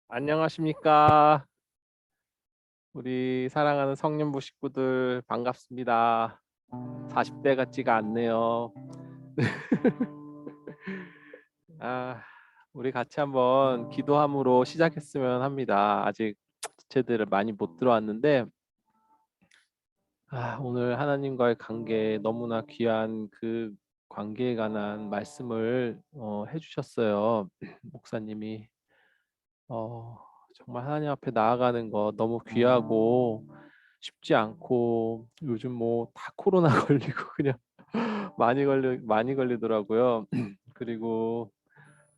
안녕하십니까. 우리 사랑하는 성년부 식구들 반갑습니다. 40대 같지가 않네요. 우리 같이 한번 기도함으로 시작했으면 합니다. 아직 지체들을 많이 못 들어왔는데 오늘 하나님과의 관계 너무나 귀한 그 관계에 관한 말씀을 해주셨어요. 목사님이 정말 하나님 앞에 나아가는 거 너무 귀하고 쉽지 않고 요즘 뭐 다 코로나 걸리고 그냥 많이 걸리더라고요. 그리고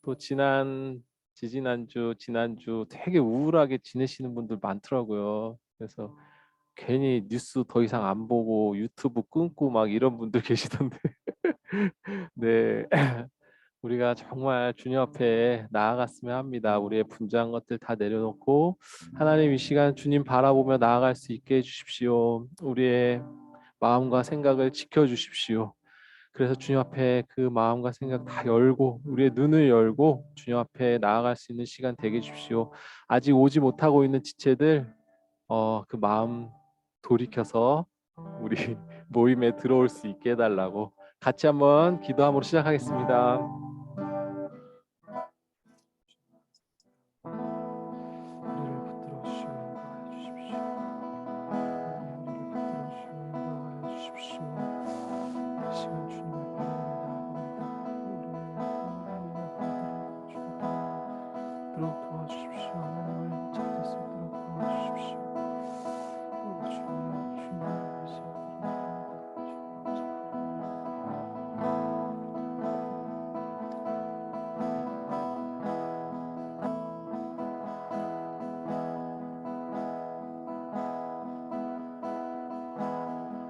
또 지지난주 지난주 되게 우울하게 지내시는 분들 많더라고요. 그래서 괜히 뉴스 더 이상 안 보고 유튜브 끊고 막 이런 분들 계시던데. 네. 우리가 정말 주님 앞에 나아갔으면 합니다. 우리의 분주한 것들 다 내려놓고 하나님 이 시간 주님 바라보며 나아갈 수 있게 해주십시오. 우리의 마음과 생각을 지켜주십시오. 그래서 주님 앞에 그 마음과 생각 다 열고 우리의 눈을 열고 주님 앞에 나아갈 수 있는 시간 되게 해주십시오. 아직 오지 못하고 있는 지체들 그 마음 돌이켜서 우리 모임에 들어올 수 있게 해달라고 같이 한번 기도함으로 시작하겠습니다.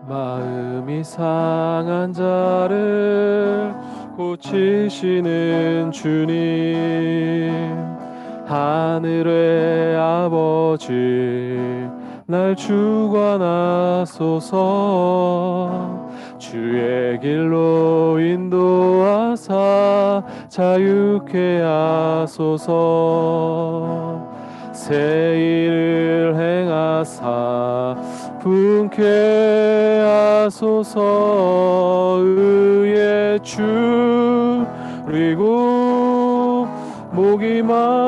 마음이 상한 자를 고치시는 주님, 하늘의 아버지 날 주관하소서. 주의 길로 인도하사 자유케 하소서. 새 일을 행하사 분케 하소서. 의에 줄이고 목이 마르니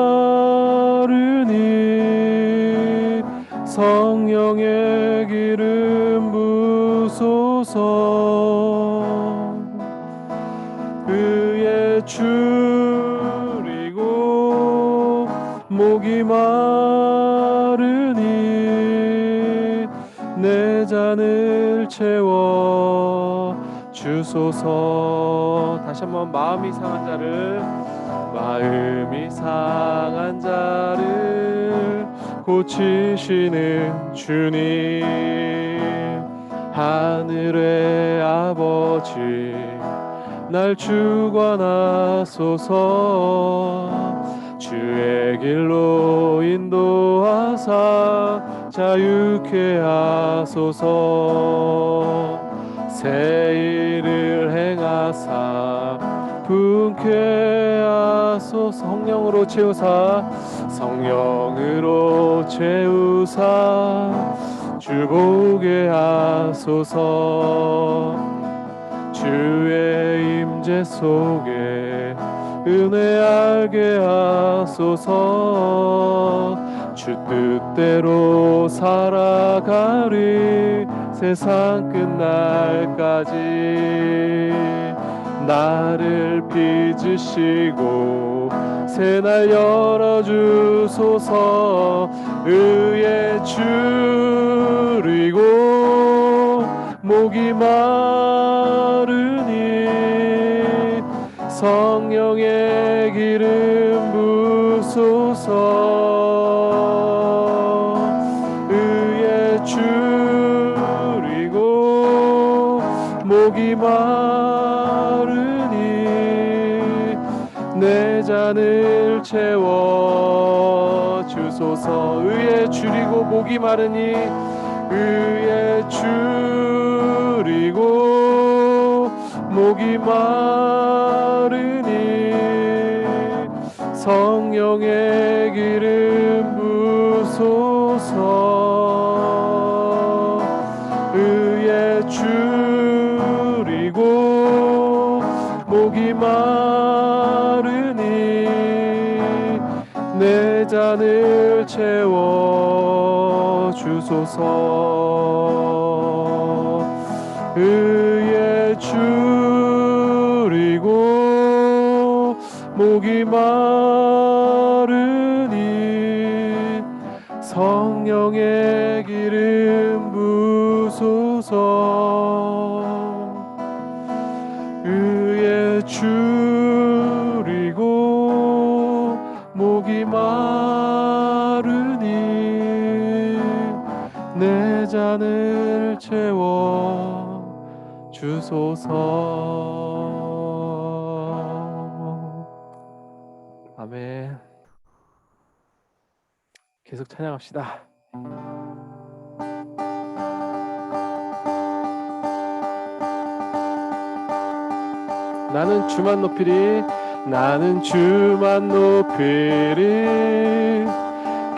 성령의 기름 부소서. 의에 줄이고 목이 마르니 내 잔을 채워 주소서. 다시 한번 마음이 상한 자를 고치시는 주님, 하늘의 아버지 날 주관하소서. 주의 길로 인도하사 자유케 하소서. 새 일을 행하사 분케 하소서. 성령으로 채우사 주보게 하소서. 주의 임재 속에 은혜 알게 하소서. 주 뜻대로 살아가리 세상 끝날까지. 나를 빚으시고 새날 열어주소서. 의에 줄이고 목이 마르니 성령의 기름 부소서. 의에 줄이고 목이 마르니 내 잔을 채워 주소서. 의에 줄이고 목이 마르니 의에 줄이고 목이 마르니 성령의 기름 부소서. 의에 줄이고 목이 마르니 내 잔을 채워 주소서. 의에 줄이고 목이 마르니 성령의 기름 부소서. 의에 줄이고 목이 마르니 내 잔을 채워 주소서. 아멘. 계속 찬양합시다. 나는 주만 높이리. 나는 주만 높이리.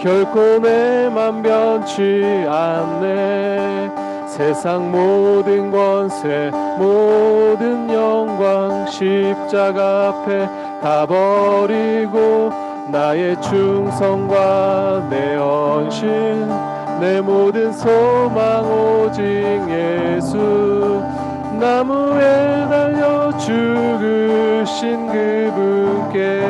결코 내 맘 변치 않네. 세상 모든 권세 모든 영광 십자가 앞에 다 버리고 나의 충성과 내 헌신 내 모든 소망 오직 예수. 나무에 달려 죽으신 그분께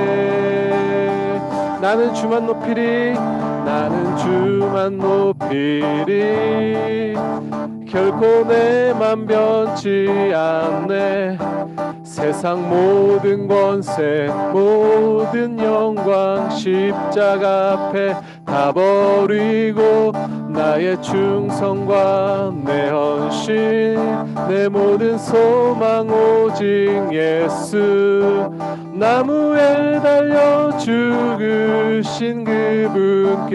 나는 주만 높이리. 나는 주만 높이리. 결코 내 맘 변치 않네. 세상 모든 권세 모든 영광 십자가 앞에 다 버리고 나의 충성과 내 헌신 내 모든 소망 오직 예수. 나무에 달려 죽으신 그분께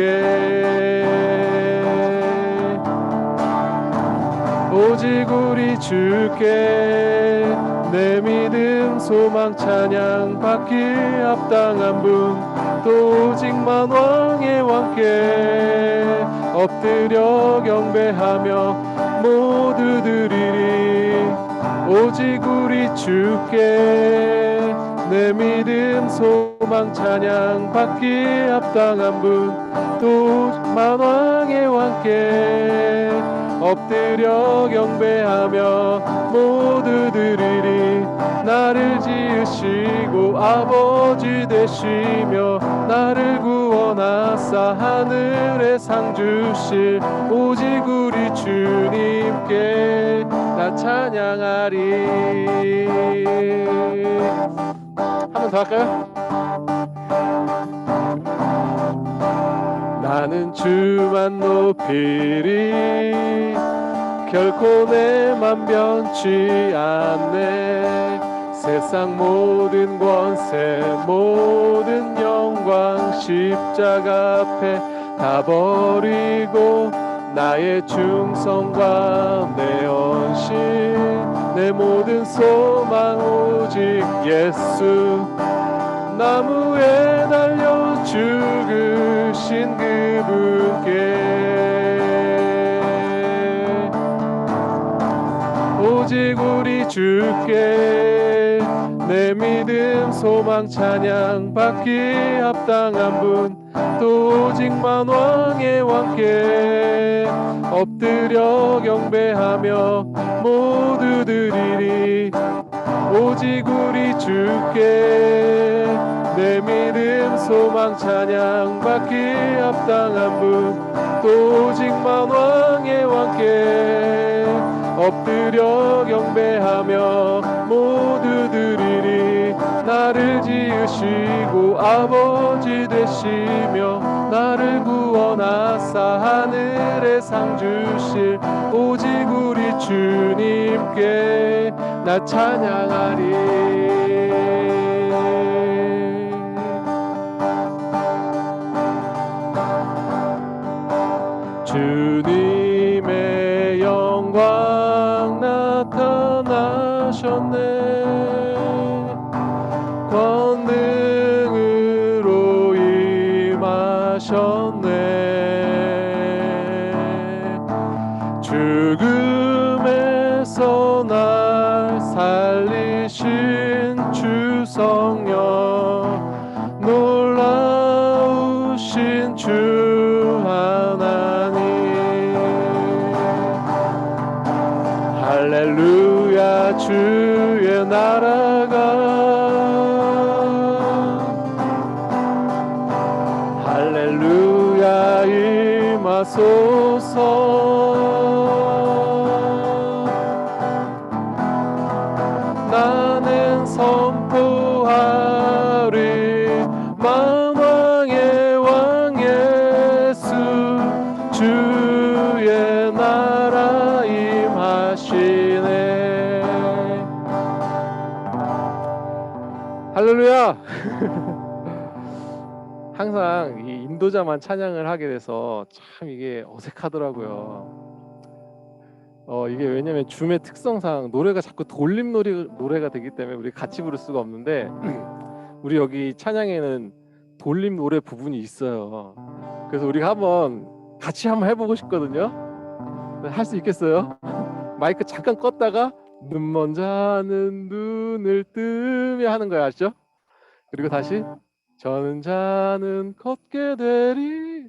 오직 우리 주께 내 믿음 소망 찬양 받기에 합당한 분 또 오직 만왕의 왕께 엎드려 경배하며 모두 드리리. 오직 우리 주께 내 믿음 소망 찬양 받기에 합당한 분 또 만왕의 왕께 엎드려 경배하며 모두 드리리. 나를 지으시고 아버지 되시며 나를 구원하사 하늘에 상 주실 오직 우리 주님께 나 찬양하리. 한 번 더 할까요? 나는 주만 높이리. 결코 내 맘 변치 않네. 세상 모든 권세 모든 영광 십자가 앞에 다 버리고 나의 충성과 내 헌신 내 모든 소망 오직 예수. 나무에 달려 죽으신 그분께 오직 우리 주께 내 믿음 소망 찬양 받기에 합당한 분 또 오직 만왕의 왕께 엎드려 경배하며 모두 드리리. 오직 우리 주께 내 믿음 소망 찬양 받기에 합당한 분 또 오직 만왕의 왕께 엎드려 경배하며 모두 드리리. 나를 지으시고 아버지 되시며 나를 구원하사 하늘에 상 주실 오직 우리 주님께 나 찬양하리. 주님의 영광 나타나셨네. 권능으로 하셨네. 죽음에서 날 살리신 주 성령, 놀라우신 주 하나님. 할렐루야, 주의 나라가 할렐루야 임하소서. 나는 선포하리 만왕의 왕 예수, 주의 나라 임하시네. 할렐루야. 항상 이 인도자만 찬양을 하게 돼서 참 이게 어색하더라고요. 이게 왜냐면 줌의 특성상 노래가 자꾸 돌림 노래가 되기 때문에 우리 같이 부를 수가 없는데 우리 여기 찬양에는 돌림 노래 부분이 있어요. 그래서 우리가 같이 한번 해보고 싶거든요. 할 수 있겠어요? 마이크 잠깐 껐다가 눈 먼 자는 눈을 뜨며 하는 거야, 아시죠? 그리고 다시 저는 자는 걷게 되리.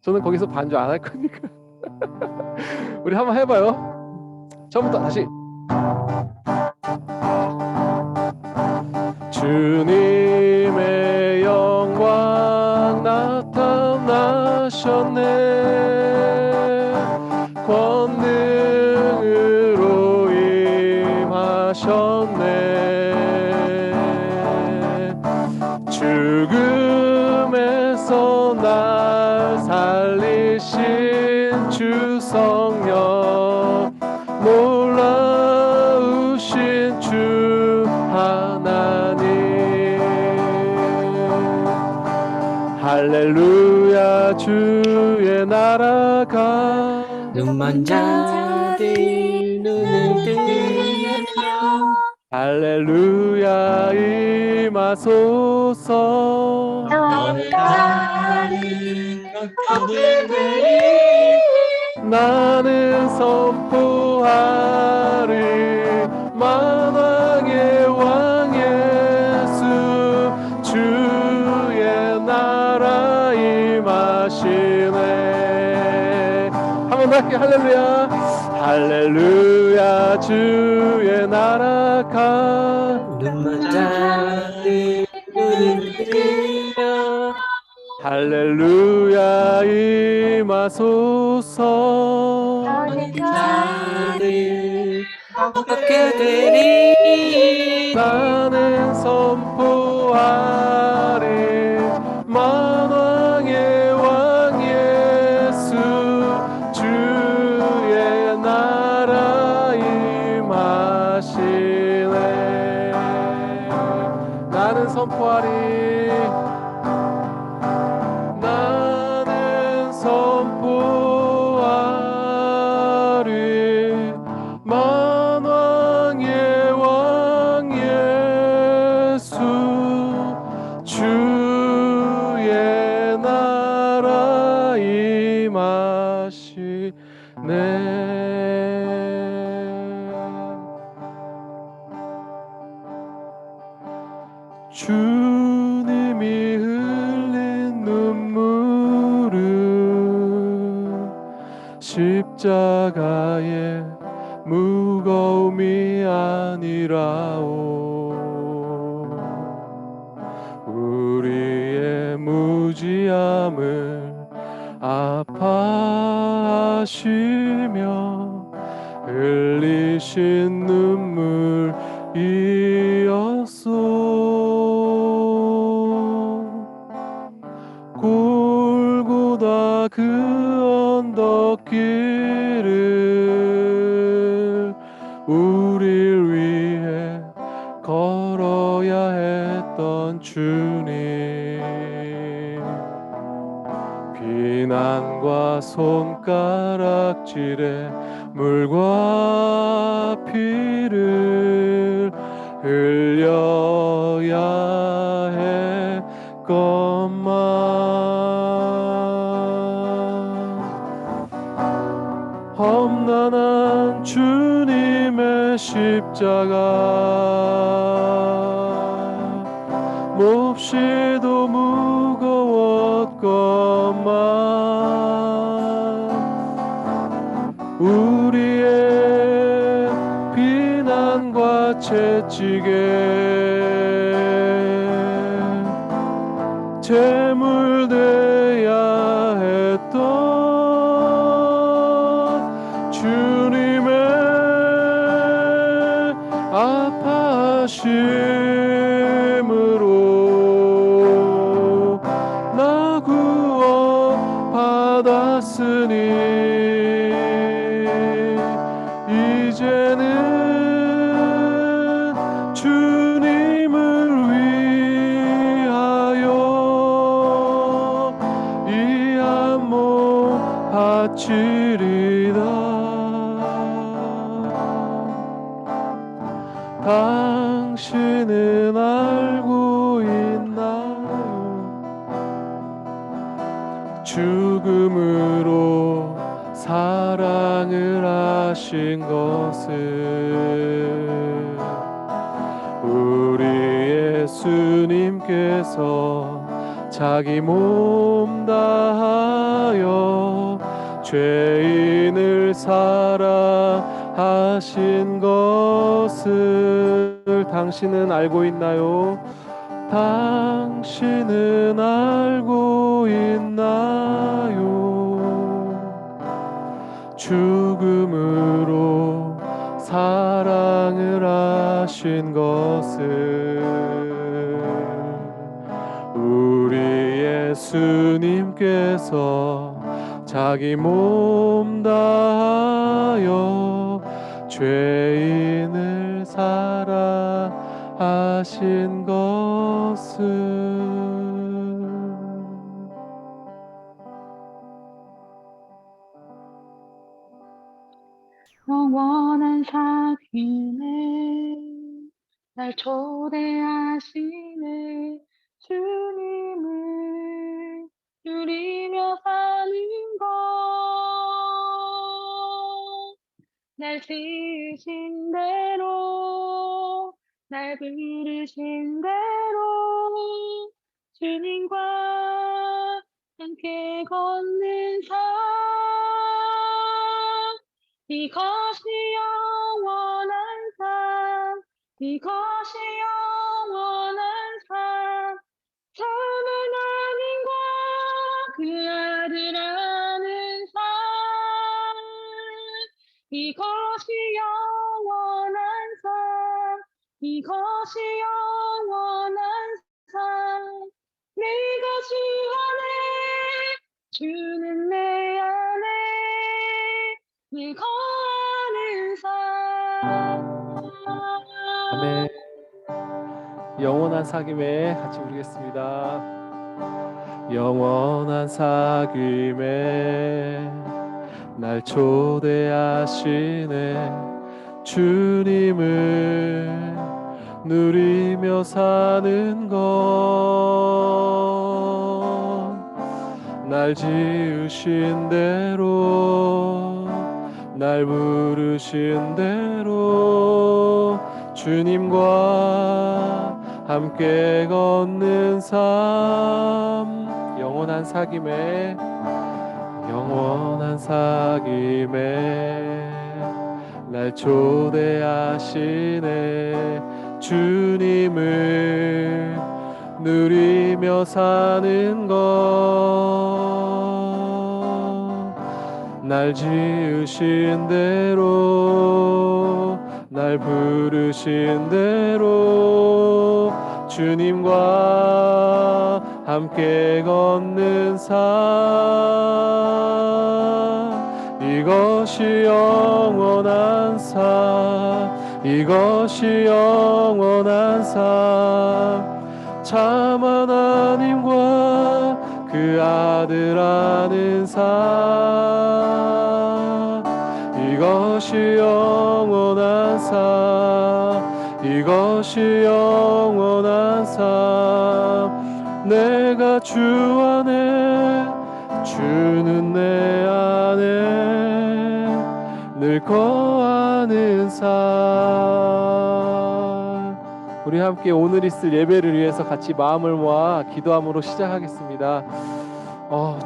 저는 거기서 반주 안 할 거니까. 우리 한번 해봐요. 처음부터 다시. 주님의 영광 나타나셨네. 권능으로 임하셨네. 죽음에서 날 살리신 주 성령, 놀라우신 주 하나님. 할렐루야, 주의 나라가 눈먼 자들 눈을 뜨며 할렐루야 임하소서. 너는 나를 걷게 되리. 나는 선포하리 만왕의 왕 예수, 주의 나라 임하시네. 한번 더 할게요. 할렐루야. 할렐루야, 주의 나라가 눈먼 자들 눈을 뜨며 할렐루야 임하소서. 너는 자를 걷게 되리. 나는 선포하리 만왕의 왕 예수, 주의 나라 임하시네. 나는 선포하리 만왕의 왕 예수, 주의 나라 임하시네. 주님이 흘린 눈물은 십자가의 무거움이 아니라오. 우리의 무지함을 아파하시며 흘리신 눈물이었소. 골고다 그 언덕길을 우릴 위해 걸어야 했던 주님, 비난과 손가락질에 물과 피를 흘려야 했건만 주님의 십자가 몹시도 무거웠건만 우리의 비난과 채찍에 제물되어야 했던 주님의 아파하심으로 나 구원 받았으니 이제는 주님을 위하여 이 한 몸 바치리다. 당신은 알고 있나요? 죽음으로 사랑을 하신 것을 우리 예수님께서 자기 몸 다하여 죄인을 사랑하신 것을 당신은 알고 있나요? 당신은 알고 있나요? 죽음으로 사랑을 하신 것을 우리 예수님께서 자기 몸 다하여 죄인을 사랑하신 것을 영원한 사귐에 날 초대하시네. 주님을 누리며 사는 것, 날 지으신 대로, 날 부르신 대로 주님과 함께 걷는 삶, 이것이 영원한 삶, 이것이 영원한 삶. 참은 하나님과 그 아들 아는 삶, 이것이 영원한 삶, 이것이 영원한 삶. 내가 주 안에, 주는 내 안에, 늘 거하는 삶. 아멘. 영원한 사귐에 같이 부르겠습니다. 영원한 사귐에 날 초대하시네. 주님을 누리며 사는 것, 날 지으신 대로, 날 부르신 대로 주님과 함께 걷는 삶, 영원한 사귐에, 영원한 사귐에 날 초대하시네. 주님을 누리며 사는 것, 날 지으신 대로, 날 부르신 대로 주님과 함께 걷는 삶, 이것이 영원한 삶, 이것이 영원한 삶. 참 하나님과 그 아들 아는 삶, 이것이 영원한 삶, 이것이 영원한 삶. 내가 주 안에, 주는 내 안에 늘 거하는 삶. 우리 함께 오늘 있을 예배를 위해서 같이 마음을 모아 기도함으로 시작하겠습니다.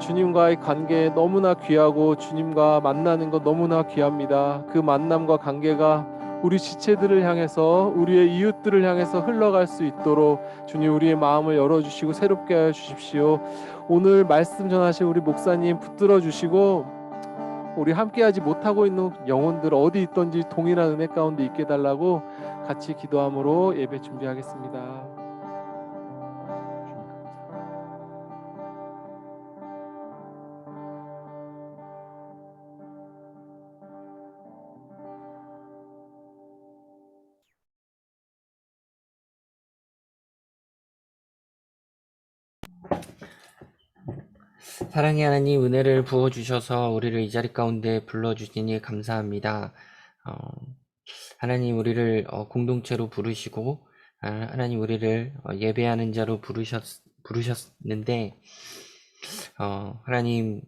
주님과의 관계 너무나 귀하고 주님과 만나는 것 너무나 귀합니다. 그 만남과 관계가 우리 지체들을 향해서 우리의 이웃들을 향해서 흘러갈 수 있도록 주님 우리의 마음을 열어주시고 새롭게 하여 주십시오. 오늘 말씀 전하실 우리 목사님 붙들어 주시고 우리 함께하지 못하고 있는 영혼들 어디 있던지 동일한 은혜 가운데 있게 해달라고 같이 기도함으로 예배 준비하겠습니다. 사랑의 하나님, 은혜를 부어주셔서 우리를 이 자리 가운데 불러주시니 감사합니다. 하나님, 우리를 공동체로 부르시고 하나님, 우리를 예배하는 자로 부르셨는데 하나님,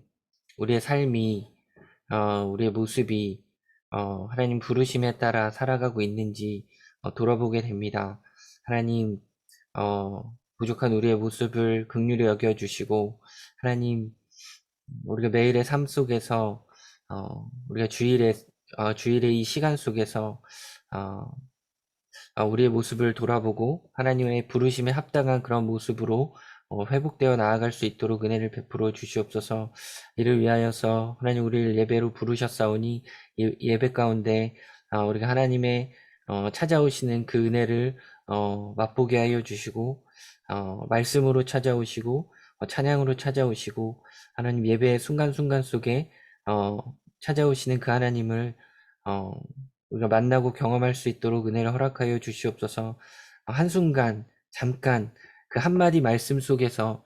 우리의 삶이 우리의 모습이 하나님 부르심에 따라 살아가고 있는지 돌아보게 됩니다. 하나님, 부족한 우리의 모습을 긍휼히 여겨주시고 하나님, 우리가 매일의 삶 속에서 우리가 주일의 이 시간 속에서 우리의 모습을 돌아보고 하나님의 부르심에 합당한 그런 모습으로 회복되어 나아갈 수 있도록 은혜를 베풀어 주시옵소서. 이를 위하여서 하나님 우리를 예배로 부르셨사오니 예배 가운데 우리가 하나님의 찾아오시는 그 은혜를 맛보게 하여 주시고 말씀으로 찾아오시고 찬양으로 찾아오시고 하나님 예배의 순간순간 속에 찾아오시는 그 하나님을 우리가 만나고 경험할 수 있도록 은혜를 허락하여 주시옵소서. 한순간 잠깐 그 한마디 말씀 속에서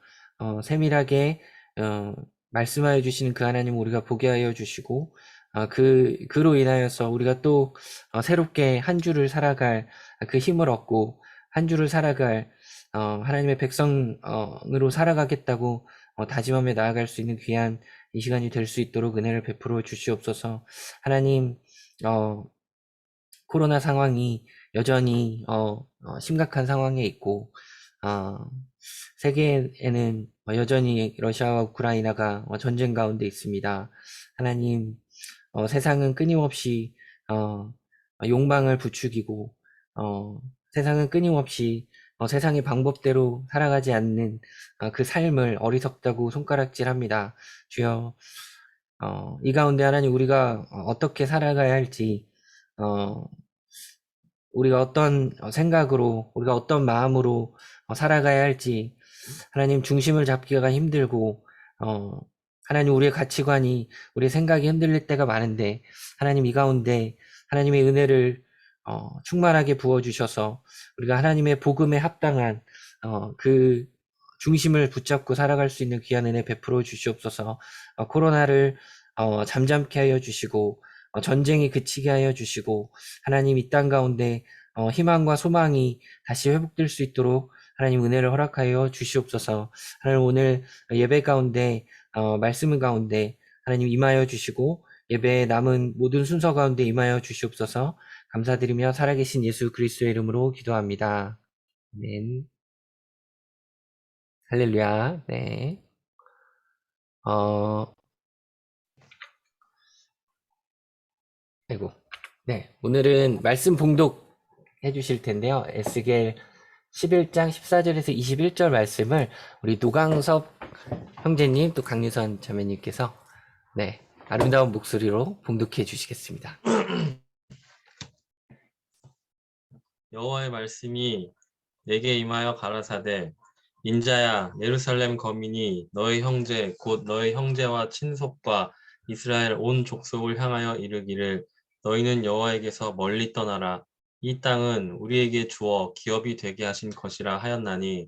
세밀하게 말씀하여 주시는 그 하나님 우리가 보게 하여 주시고 그로 인하여서 우리가 또 새롭게 한 주를 살아갈 그 힘을 얻고 한 주를 살아갈 하나님의 백성으로 살아가겠다고 다짐하며 나아갈 수 있는 귀한 이 시간이 될 수 있도록 은혜를 베풀어 주시옵소서. 하나님, 코로나 상황이 여전히 심각한 상황에 있고 세계에는 여전히 러시아와 우크라이나가 전쟁 가운데 있습니다. 하나님, 세상은 끊임없이 욕망을 부추기고 세상은 끊임없이 세상의 방법대로 살아가지 않는 그 삶을 어리석다고 손가락질합니다. 주여, 이 가운데 하나님 우리가 어떻게 살아가야 할지 우리가 어떤 생각으로 우리가 어떤 마음으로 살아가야 할지 하나님 중심을 잡기가 힘들고 하나님 우리의 가치관이 우리의 생각이 흔들릴 때가 많은데 하나님 이 가운데 하나님의 은혜를 충만하게 부어주셔서 우리가 하나님의 복음에 합당한 그 중심을 붙잡고 살아갈 수 있는 귀한 은혜 베풀어 주시옵소서. 코로나를 잠잠케 하여 주시고 전쟁이 그치게 하여 주시고 하나님 이 땅 가운데 희망과 소망이 다시 회복될 수 있도록 하나님 은혜를 허락하여 주시옵소서. 하나님 오늘 예배 가운데 말씀 가운데 하나님 임하여 주시고 예배의 남은 모든 순서 가운데 임하여 주시옵소서. 감사드리며 살아계신 예수 그리스도의 이름으로 기도합니다. 아멘. 할렐루야. 네. 아이고. 네. 오늘은 말씀 봉독 해주실 텐데요. 에스겔 11장 14절에서 21절 말씀을 우리 노강섭 형제님 또 강유선 자매님께서 네. 아름다운 목소리로 봉독해 주시겠습니다. 여호와의 말씀이 내게 임하여 가라사대 인자야 예루살렘 거민이 너의 형제 곧 너의 형제와 친속과 이스라엘 온 족속을 향하여 이르기를 너희는 여호와에게서 멀리 떠나라. 이 땅은 우리에게 주어 기업이 되게 하신 것이라 하였나니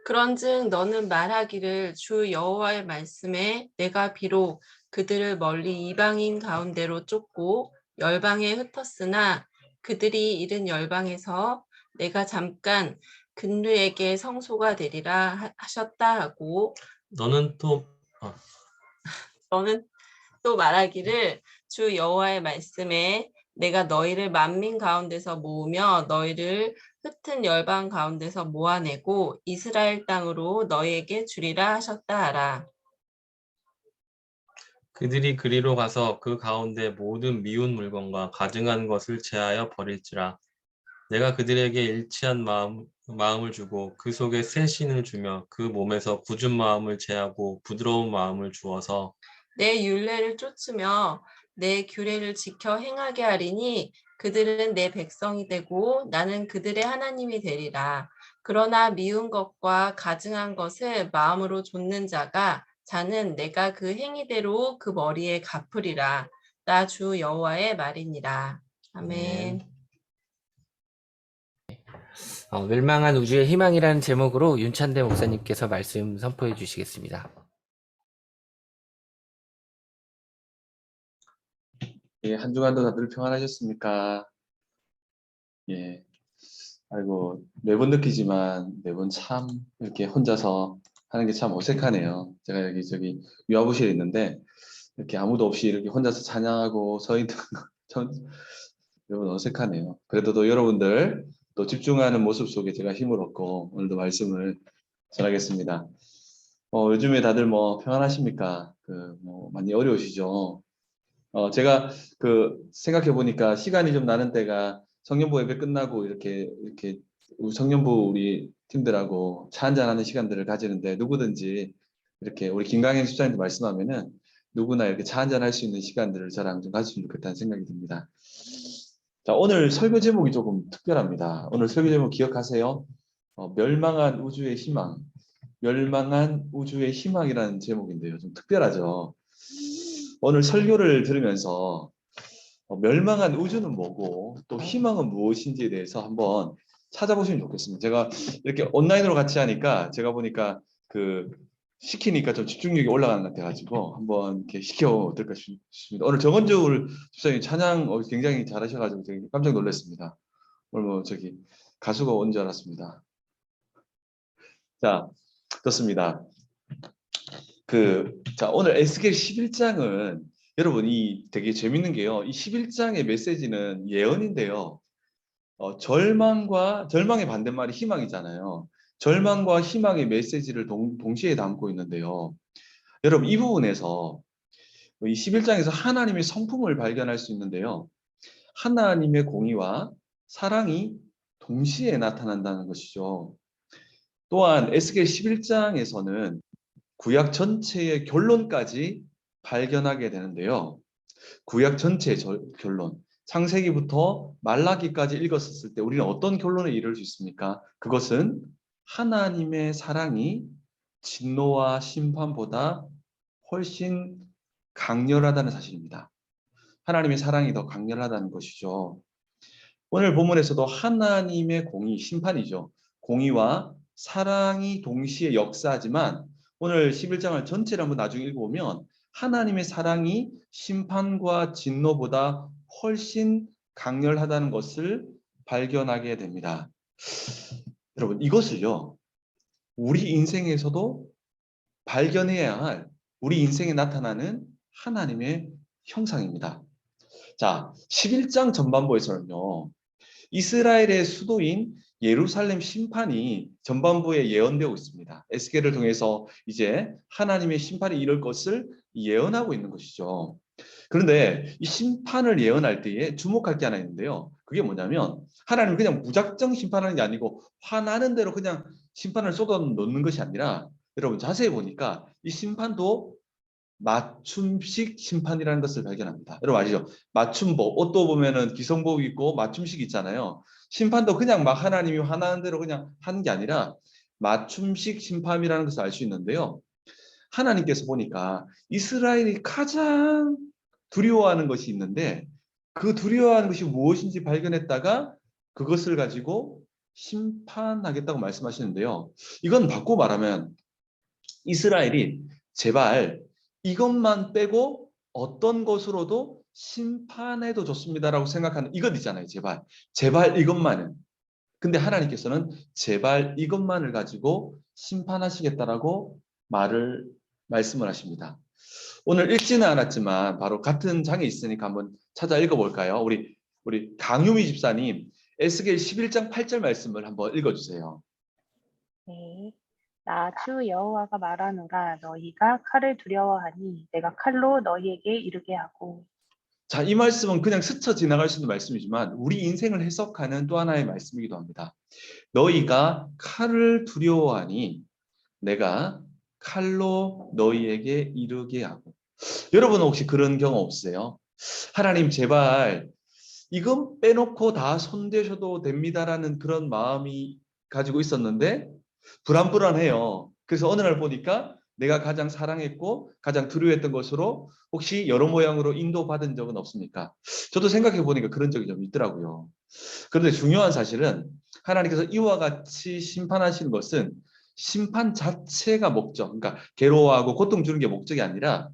그런즉 너는 말하기를 주 여호와의 말씀에 내가 비록 그들을 멀리 이방인 가운데로 쫓고 열방에 흩었으나 그들이 이른 열방에서 내가 잠깐 근류에게 성소가 되리라 하셨다 하고 너는 또 말하기를 주 여호와의 말씀에 내가 너희를 만민 가운데서 모으며 너희를 흩은 열방 가운데서 모아내고 이스라엘 땅으로 너희에게 주리라 하셨다 하라. 그들이 그리로 가서 그 가운데 모든 미운 물건과 가증한 것을 제하여 버릴지라. 내가 그들에게 일치한 마음을 주고 그 속에 새 신을 주며 그 몸에서 굳은 마음을 제하고 부드러운 마음을 주어서 내 율례를 쫓으며 내 규례를 지켜 행하게 하리니 그들은 내 백성이 되고 나는 그들의 하나님이 되리라. 그러나 미운 것과 가증한 것을 마음으로 좇는 자는 내가 그 행위대로 그 머리에 갚으리라. 나 주 여호와의 말이니라. 아멘. 멸망한 우주의 희망이라는 제목으로 윤찬대 목사님께서 말씀 선포해 주시겠습니다. 예, 한 주간도 다들 평안하셨습니까? 예. 아이고, 매번 느끼지만 매번 참 이렇게 혼자서 하는 게 참 어색하네요. 제가 여기 유아부실에 있는데 이렇게 아무도 없이 이렇게 혼자서 찬양하고 서 있는 참 매번 어색하네요. 그래도 또 여러분들 또 집중하는 모습 속에 제가 힘을 얻고 오늘도 말씀을 전하겠습니다. 요즘에 다들 뭐 평안하십니까? 뭐 많이 어려우시죠? 제가 생각해 보니까 시간이 좀 나는 때가 청년부 예배 끝나고 이렇게 우리 청년부 우리 팀들하고 차 한잔하는 시간들을 가지는데 누구든지 이렇게 우리 김강현 수장님도 말씀하면은 누구나 이렇게 차 한잔 할 수 있는 시간들을 저랑 좀 가졌으면 좋겠다는 생각이 듭니다. 자, 오늘 설교 제목이 조금 특별합니다. 오늘 설교 제목 기억하세요? 멸망한 우주의 희망. 멸망한 우주의 희망이라는 제목인데요. 좀 특별하죠. 오늘 설교를 들으면서 멸망한 우주는 뭐고 또 희망은 무엇인지에 대해서 한번 찾아보시면 좋겠습니다. 제가 이렇게 온라인으로 같이 하니까 제가 보니까 시키니까 좀 집중력이 올라가는 것 같아가지고 한번 이렇게 시켜보면 어떨까 싶습니다. 오늘 정원주 집사님 찬양 굉장히 잘하셔가지고 되게 깜짝 놀랐습니다. 오늘 뭐 가수가 온 줄 알았습니다. 자, 좋습니다. 자, 오늘 에스겔 11장은 여러분 되게 재밌는 게요. 이 11장의 메시지는 예언인데요. 절망의 반대말이 희망이잖아요. 절망과 희망의 메시지를 동시에 담고 있는데요. 여러분 이 부분에서 이 11장에서 하나님의 성품을 발견할 수 있는데요. 하나님의 공의와 사랑이 동시에 나타난다는 것이죠. 또한 에스겔 11장에서는 구약 전체의 결론까지 발견하게 되는데요. 구약 전체의 결론, 창세기부터 말라기까지 읽었을 때 우리는 어떤 결론에 이를 수 있습니까? 그것은 하나님의 사랑이 진노와 심판보다 훨씬 강렬하다는 사실입니다. 하나님의 사랑이 더 강렬하다는 것이죠. 오늘 본문에서도 하나님의 공의, 심판이죠. 공의와 사랑이 동시에 역사하지만 오늘 11장을 전체를 한번 나중에 읽어보면 하나님의 사랑이 심판과 진노보다 훨씬 강렬하다는 것을 발견하게 됩니다. 여러분 이것을요. 우리 인생에서도 발견해야 할 우리 인생에 나타나는 하나님의 형상입니다. 자, 11장 전반부에서는요. 이스라엘의 수도인 예루살렘 심판이 전반부에 예언되고 있습니다. 에스겔을 통해서 이제 하나님의 심판이 이룰 것을 예언하고 있는 것이죠. 그런데 이 심판을 예언할 때에 주목할 게 하나 있는데요. 그게 뭐냐면 하나님은 그냥 무작정 심판하는 게 아니고 화나는 대로 그냥 심판을 쏟아놓는 것이 아니라 여러분 자세히 보니까 이 심판도 맞춤식 심판이라는 것을 발견합니다. 여러분 아시죠? 맞춤법, 옷도 보면은 기성복이 있고 맞춤식 있잖아요. 심판도 그냥 막 하나님이 화나는 대로 그냥 하는 게 아니라 맞춤식 심판이라는 것을 알 수 있는데요. 하나님께서 보니까 이스라엘이 가장 두려워하는 것이 있는데 그 두려워하는 것이 무엇인지 발견했다가 그것을 가지고 심판하겠다고 말씀하시는데요. 이건 바꾸고 말하면 이스라엘이 제발 이것만 빼고 어떤 것으로도 심판해도 좋습니다라고 생각하는 이것 있잖아요. 제발 이것만은. 근데 하나님께서는 제발 이것만을 가지고 심판하시겠다라고 말씀을 하십니다. 오늘 읽지는 않았지만 바로 같은 장에 있으니까 한번 찾아 읽어볼까요? 우리 강유미 집사님 에스겔 11장 8절 말씀을 한번 읽어주세요. 네. 나 주 여호와가 말하노라 너희가 칼을 두려워하니 내가 칼로 너희에게 이르게 하고. 자, 이 말씀은 그냥 스쳐 지나갈 수 있는 말씀이지만 우리 인생을 해석하는 또 하나의 말씀이기도 합니다. 너희가 칼을 두려워하니 내가 칼로 너희에게 이르게 하고. 여러분 혹시 그런 경험 없으세요? 하나님 제발 이건 빼놓고 다 손대셔도 됩니다라는 그런 마음이 가지고 있었는데 불안불안해요. 그래서 어느 날 보니까 내가 가장 사랑했고 가장 두려워했던 것으로 혹시 여러 모양으로 인도받은 적은 없습니까? 저도 생각해 보니까 그런 적이 좀 있더라고요. 그런데 중요한 사실은 하나님께서 이와 같이 심판하시는 것은 심판 자체가 목적, 그러니까 괴로워하고 고통 주는 게 목적이 아니라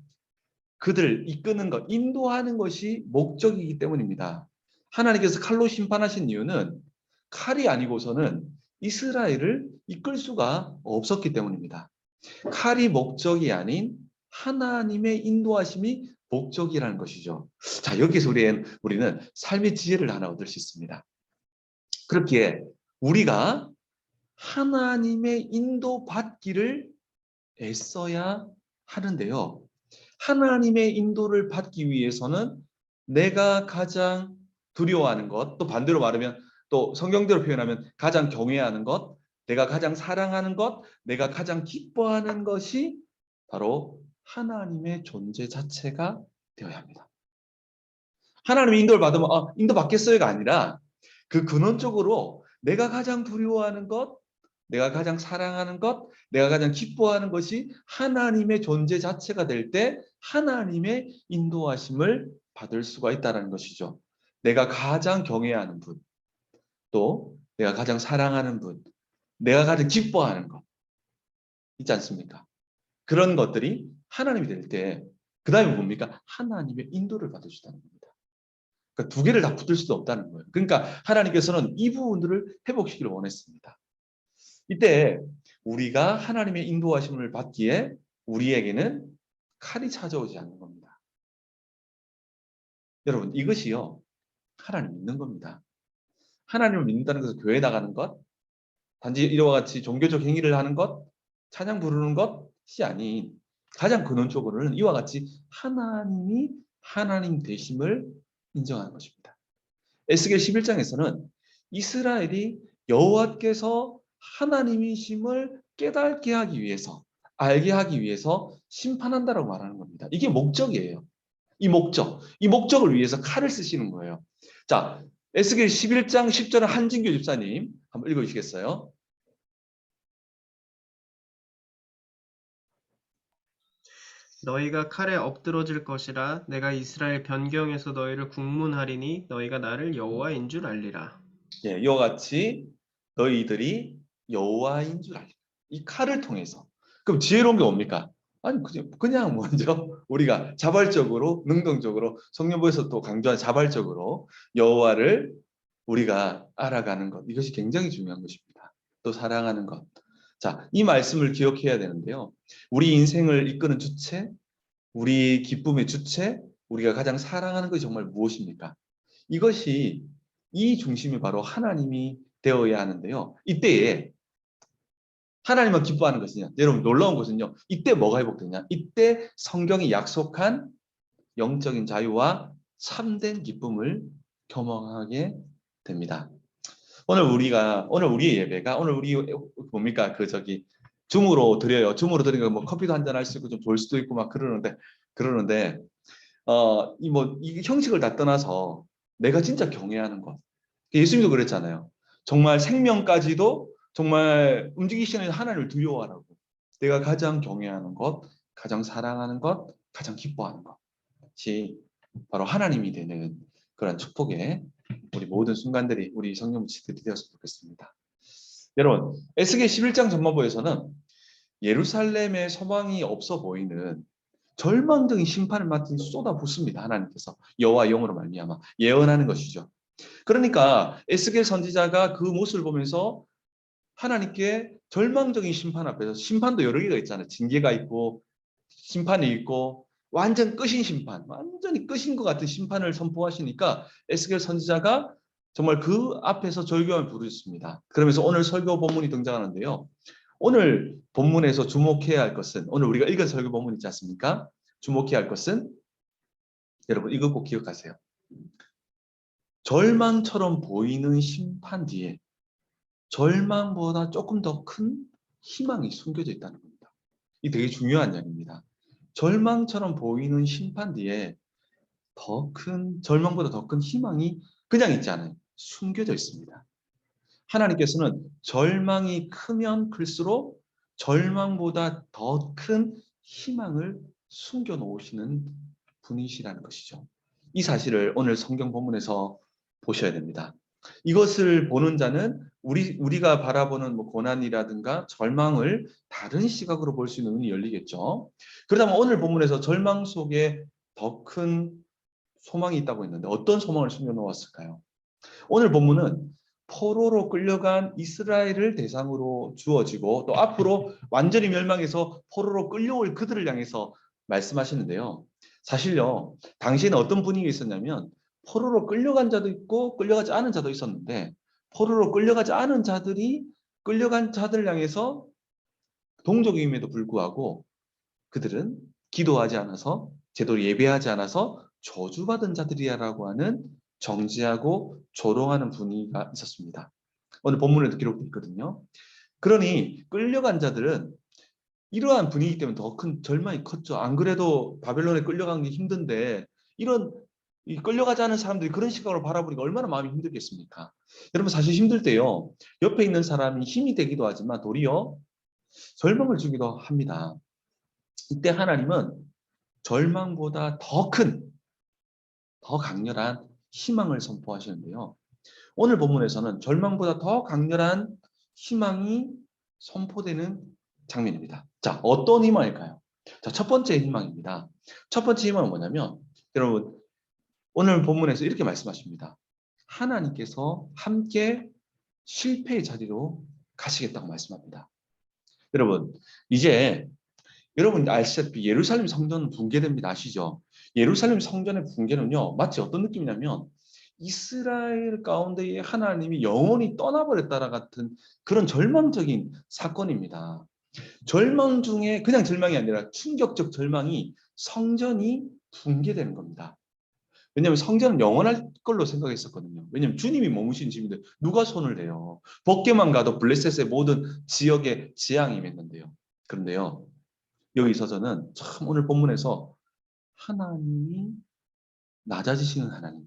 그들 이끄는 것, 인도하는 것이 목적이기 때문입니다. 하나님께서 칼로 심판하신 이유는 칼이 아니고서는 이스라엘을 이끌 수가 없었기 때문입니다. 칼이 목적이 아닌 하나님의 인도하심이 목적이라는 것이죠. 자, 여기서 우리는 삶의 지혜를 하나 얻을 수 있습니다. 그렇기에 우리가 하나님의 인도받기를 애써야 하는데요. 하나님의 인도를 받기 위해서는 내가 가장 두려워하는 것, 또 반대로 말하면 또 성경대로 표현하면 가장 경외하는 것, 내가 가장 사랑하는 것, 내가 가장 기뻐하는 것이 바로 하나님의 존재 자체가 되어야 합니다. 하나님의 인도를 받으면 인도받겠어요가 아니라 그 근원적으로 내가 가장 두려워하는 것, 내가 가장 사랑하는 것, 내가 가장 기뻐하는 것이 하나님의 존재 자체가 될 때 하나님의 인도하심을 받을 수가 있다는 것이죠. 내가 가장 경외하는 분, 또 내가 가장 사랑하는 분, 내가 가장 기뻐하는 것 있지 않습니까? 그런 것들이 하나님이 될 때 그 다음에 뭡니까? 하나님의 인도를 받으시다는 겁니다. 그러니까 두 개를 다 붙을 수도 없다는 거예요. 그러니까 하나님께서는 이 부분들을 회복시키기를 원했습니다. 이때 우리가 하나님의 인도하심을 받기에 우리에게는 칼이 찾아오지 않는 겁니다. 여러분 이것이요 하나님 믿는 겁니다. 하나님을 믿는다는 것은 교회 나가는 것, 단지 이와 같이 종교적 행위를 하는 것, 찬양 부르는 것이 아닌 가장 근원적으로는 이와 같이 하나님이 하나님 되심을 인정하는 것입니다. 에스겔 11장에서는 이스라엘이 여호와께서 하나님이심을 깨닫게 하기 위해서, 알게 하기 위해서 심판한다라고 말하는 겁니다. 이게 목적이에요. 이 목적을 위해서 칼을 쓰시는 거예요. 자, 에스겔 11장 10절은 한진교 집사님 한번 읽어주시겠어요? 너희가 칼에 엎드러질 것이라 내가 이스라엘 변경에서 너희를 국문하리니 너희가 나를 여호와인 줄 알리라. 예, 이와 같이 너희들이 여호와인 줄 알리라. 이 칼을 통해서. 그럼 지혜로운 게 뭡니까? 아니 그냥 먼저 우리가 자발적으로 능동적으로 성령부에서 또 강조한 자발적으로 여호와를 우리가 알아가는 것 이것이 굉장히 중요한 것입니다. 또 사랑하는 것. 자, 이 말씀을 기억해야 되는데요. 우리 인생을 이끄는 주체, 우리 기쁨의 주체, 우리가 가장 사랑하는 것이 정말 무엇입니까? 이것이 이 중심이 바로 하나님이 되어야 하는데요. 이때에 하나님만 기뻐하는 것이냐? 여러분 놀라운 것은요. 이때 뭐가 회복되냐? 이때 성경이 약속한 영적인 자유와 참된 기쁨을 경험하게 됩니다. 오늘 우리의 예배가 오늘 우리 뭡니까? 줌으로 드려요. 줌으로 드리는 거 뭐 커피도 한잔 할 수 있고 좀 볼 수도 있고 막 그러는데 이 형식을 다 떠나서 내가 진짜 경외하는 것. 예수님도 그랬잖아요. 정말 생명까지도 정말 움직이시는 하나님을 두려워하라고. 내가 가장 경외하는 것, 가장 사랑하는 것, 가장 기뻐하는 것이 바로 하나님이 되는 그런 축복의 우리 모든 순간들이 우리 성령 지들이 되었으면 좋겠습니다. 여러분, 에스겔 11장 전반부에서는 예루살렘의 소망이 없어 보이는 절망적인 심판을 맡은 쏟아붓습니다. 하나님께서 여호와 영으로 말미암아 예언하는 것이죠. 그러니까 에스겔 선지자가 그 모습을 보면서 하나님께 절망적인 심판 앞에서 심판도 여러 개가 있잖아요. 징계가 있고 심판이 있고 완전 끝인 심판, 완전히 끝인 것 같은 심판을 선포하시니까 에스겔 선지자가 정말 그 앞에서 절규함을 부르셨습니다. 그러면서 오늘 설교 본문이 등장하는데요. 오늘 본문에서 주목해야 할 것은, 오늘 우리가 읽은 설교 본문 있지 않습니까? 주목해야 할 것은, 여러분 이거 꼭 기억하세요. 절망처럼 보이는 심판 뒤에 절망보다 조금 더 큰 희망이 숨겨져 있다는 겁니다. 이 되게 중요한 이야기입니다. 절망처럼 보이는 심판 뒤에 절망보다 더 큰 희망이 그냥 있지 않아요. 숨겨져 있습니다. 하나님께서는 절망이 크면 클수록 절망보다 더 큰 희망을 숨겨 놓으시는 분이시라는 것이죠. 이 사실을 오늘 성경 본문에서 보셔야 됩니다. 이것을 보는 자는 우리가 바라보는 뭐 고난이라든가 절망을 다른 시각으로 볼 수 있는 눈이 열리겠죠. 그렇다면 오늘 본문에서 절망 속에 더 큰 소망이 있다고 했는데 어떤 소망을 숨겨 놓았을까요? 오늘 본문은 포로로 끌려간 이스라엘을 대상으로 주어지고 또 앞으로 완전히 멸망해서 포로로 끌려올 그들을 향해서 말씀하시는데요. 사실요, 당시에는 어떤 분위기가 있었냐면 포로로 끌려간 자도 있고 끌려가지 않은 자도 있었는데 포로로 끌려가지 않은 자들이 끌려간 자들을 향해서 동족임에도 불구하고 그들은 기도하지 않아서 제대로 예배하지 않아서 저주받은 자들이야라고 하는 정죄하고 조롱하는 분위기가 있었습니다. 오늘 본문에도 기록되어 있거든요. 그러니 끌려간 자들은 이러한 분위기 때문에 더 큰 절망이 컸죠. 안 그래도 바벨론에 끌려간 게 힘든데 이런 끌려가지 않은 사람들이 그런 시각으로 바라보니까 얼마나 마음이 힘들겠습니까? 여러분 사실 힘들 때요. 옆에 있는 사람이 힘이 되기도 하지만 도리어 절망을 주기도 합니다. 이때 하나님은 절망보다 더 강렬한 희망을 선포하시는데요. 오늘 본문에서는 절망보다 더 강렬한 희망이 선포되는 장면입니다. 자, 어떤 희망일까요? 자, 첫 번째 희망입니다. 첫 번째 희망은 뭐냐면, 여러분, 오늘 본문에서 이렇게 말씀하십니다. 하나님께서 함께 실패의 자리로 가시겠다고 말씀합니다. 여러분, 이제 여러분 아시다시피 예루살렘 성전은 붕괴됩니다. 아시죠? 예루살렘 성전의 붕괴는요, 마치 어떤 느낌이냐면 이스라엘 가운데에 하나님이 영원히 떠나버렸다라 같은 그런 절망적인 사건입니다. 절망 중에 그냥 절망이 아니라 충격적 절망이 성전이 붕괴되는 겁니다. 왜냐하면 성전은 영원할 걸로 생각했었거든요. 왜냐하면 주님이 머무신 집인데 누가 손을 대요. 법궤만 가도 블레셋의 모든 지역의 재앙이 맺는데요. 그런데요, 여기서는 참 오늘 본문에서 하나님이 낮아지시는 하나님,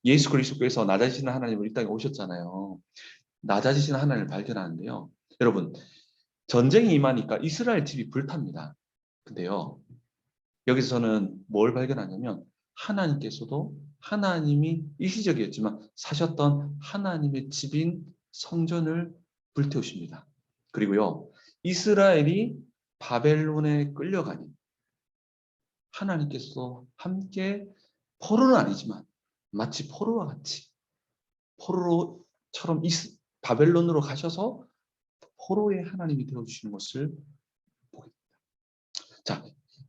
예수 그리스도께서 낮아지시는 하나님을 이 땅에 오셨잖아요. 낮아지시는 하나님을 발견하는데요. 여러분, 전쟁이 임하니까 이스라엘 집이 불탑니다. 근데요, 여기서는 뭘 발견하냐면 하나님께서도 하나님이 일시적이었지만 사셨던 하나님의 집인 성전을 불태우십니다. 그리고요, 이스라엘이 바벨론에 끌려가니 하나님께서 함께 포로는 아니지만 마치 포로와 같이 포로처럼 바벨론으로 가셔서 포로의 하나님이 되어주시는 것을 보게 됩니다. 자,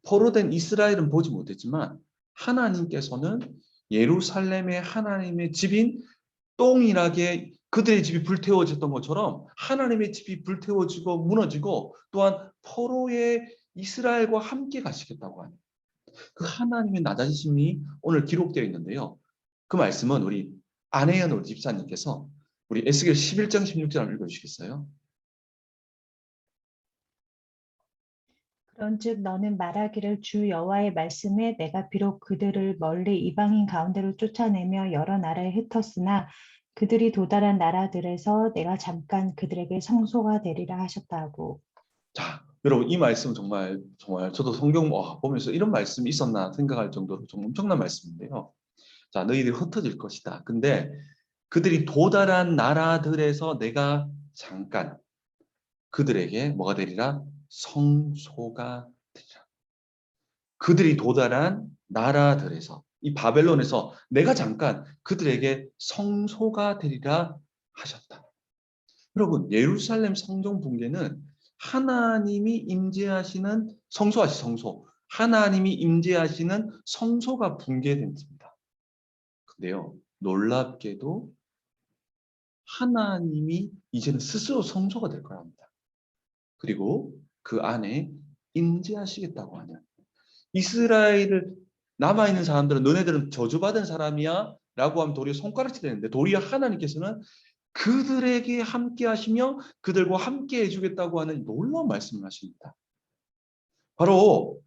포로된 이스라엘은 보지 못했지만 하나님께서는 예루살렘의 하나님의 집인 동일하게 그들의 집이 불태워졌던 것처럼 하나님의 집이 불태워지고 무너지고 또한 포로의 이스라엘과 함께 가시겠다고 하는 그 하나님의 낮아지심이 오늘 기록되어 있는데요. 그 말씀은 우리 안혜연 우리 집사님께서 우리 에스겔 11장 16절 읽어주시겠어요? 그런즉 너는 말하기를 주 여호와의 말씀에 내가 비록 그들을 멀리 이방인 가운데로 쫓아내며 여러 나라에 흩었으나 그들이 도달한 나라들에서 내가 잠깐 그들에게 성소가 되리라 하셨다고. 자, 여러분 이 말씀 정말 저도 성경 보면서 이런 말씀이 있었나 생각할 정도로 좀 엄청난 말씀인데요. 자, 너희들이 흩어질 것이다. 근데 그들이 도달한 나라들에서 내가 잠깐 그들에게 뭐가 되리라? 성소가 되리라. 그들이 도달한 나라들에서 이 바벨론에서 내가 잠깐 그들에게 성소가 되리라 하셨다. 여러분, 예루살렘 성전 붕괴는 하나님이 임재하시는 성소. 하나님이 임재하시는 성소가 붕괴됩니다. 근데요, 놀랍게도 하나님이 이제는 스스로 성소가 될 거랍니다. 그리고 그 안에 임재하시겠다고 하는, 이스라엘을 남아있는 사람들은 너네들은 저주받은 사람이야 라고 하면 도리어 손가락질 되는데, 도리어 하나님께서는 그들에게 함께 하시며 그들과 함께 해주겠다고 하는 놀라운 말씀을 하십니다. 바로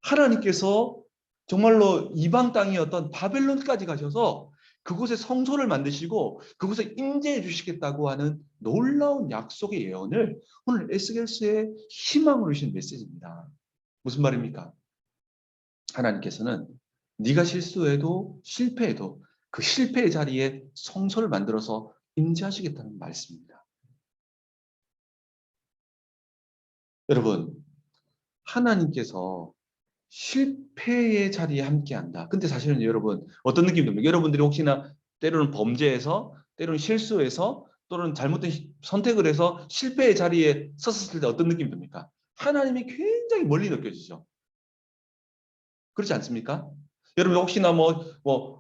하나님께서 정말로 이방 땅이었던 바벨론까지 가셔서 그곳에 성소를 만드시고 그곳에 임재해 주시겠다고 하는 놀라운 약속의 예언을 오늘 에스겔서의 희망으로 주신 메시지입니다. 무슨 말입니까? 하나님께서는 네가 실수해도 실패해도 그 실패의 자리에 성소를 만들어서 임재하시겠다는 말씀입니다. 여러분, 하나님께서 실패의 자리에 함께한다. 근데 사실은 여러분 어떤 느낌이 듭니까? 여러분들이 혹시나 때로는 범죄해서, 때로는 실수해서, 또는 잘못된 선택을 해서 실패의 자리에 섰을 때 어떤 느낌이 듭니까? 하나님이 굉장히 멀리 느껴지죠. 그렇지 않습니까? 여러분 혹시나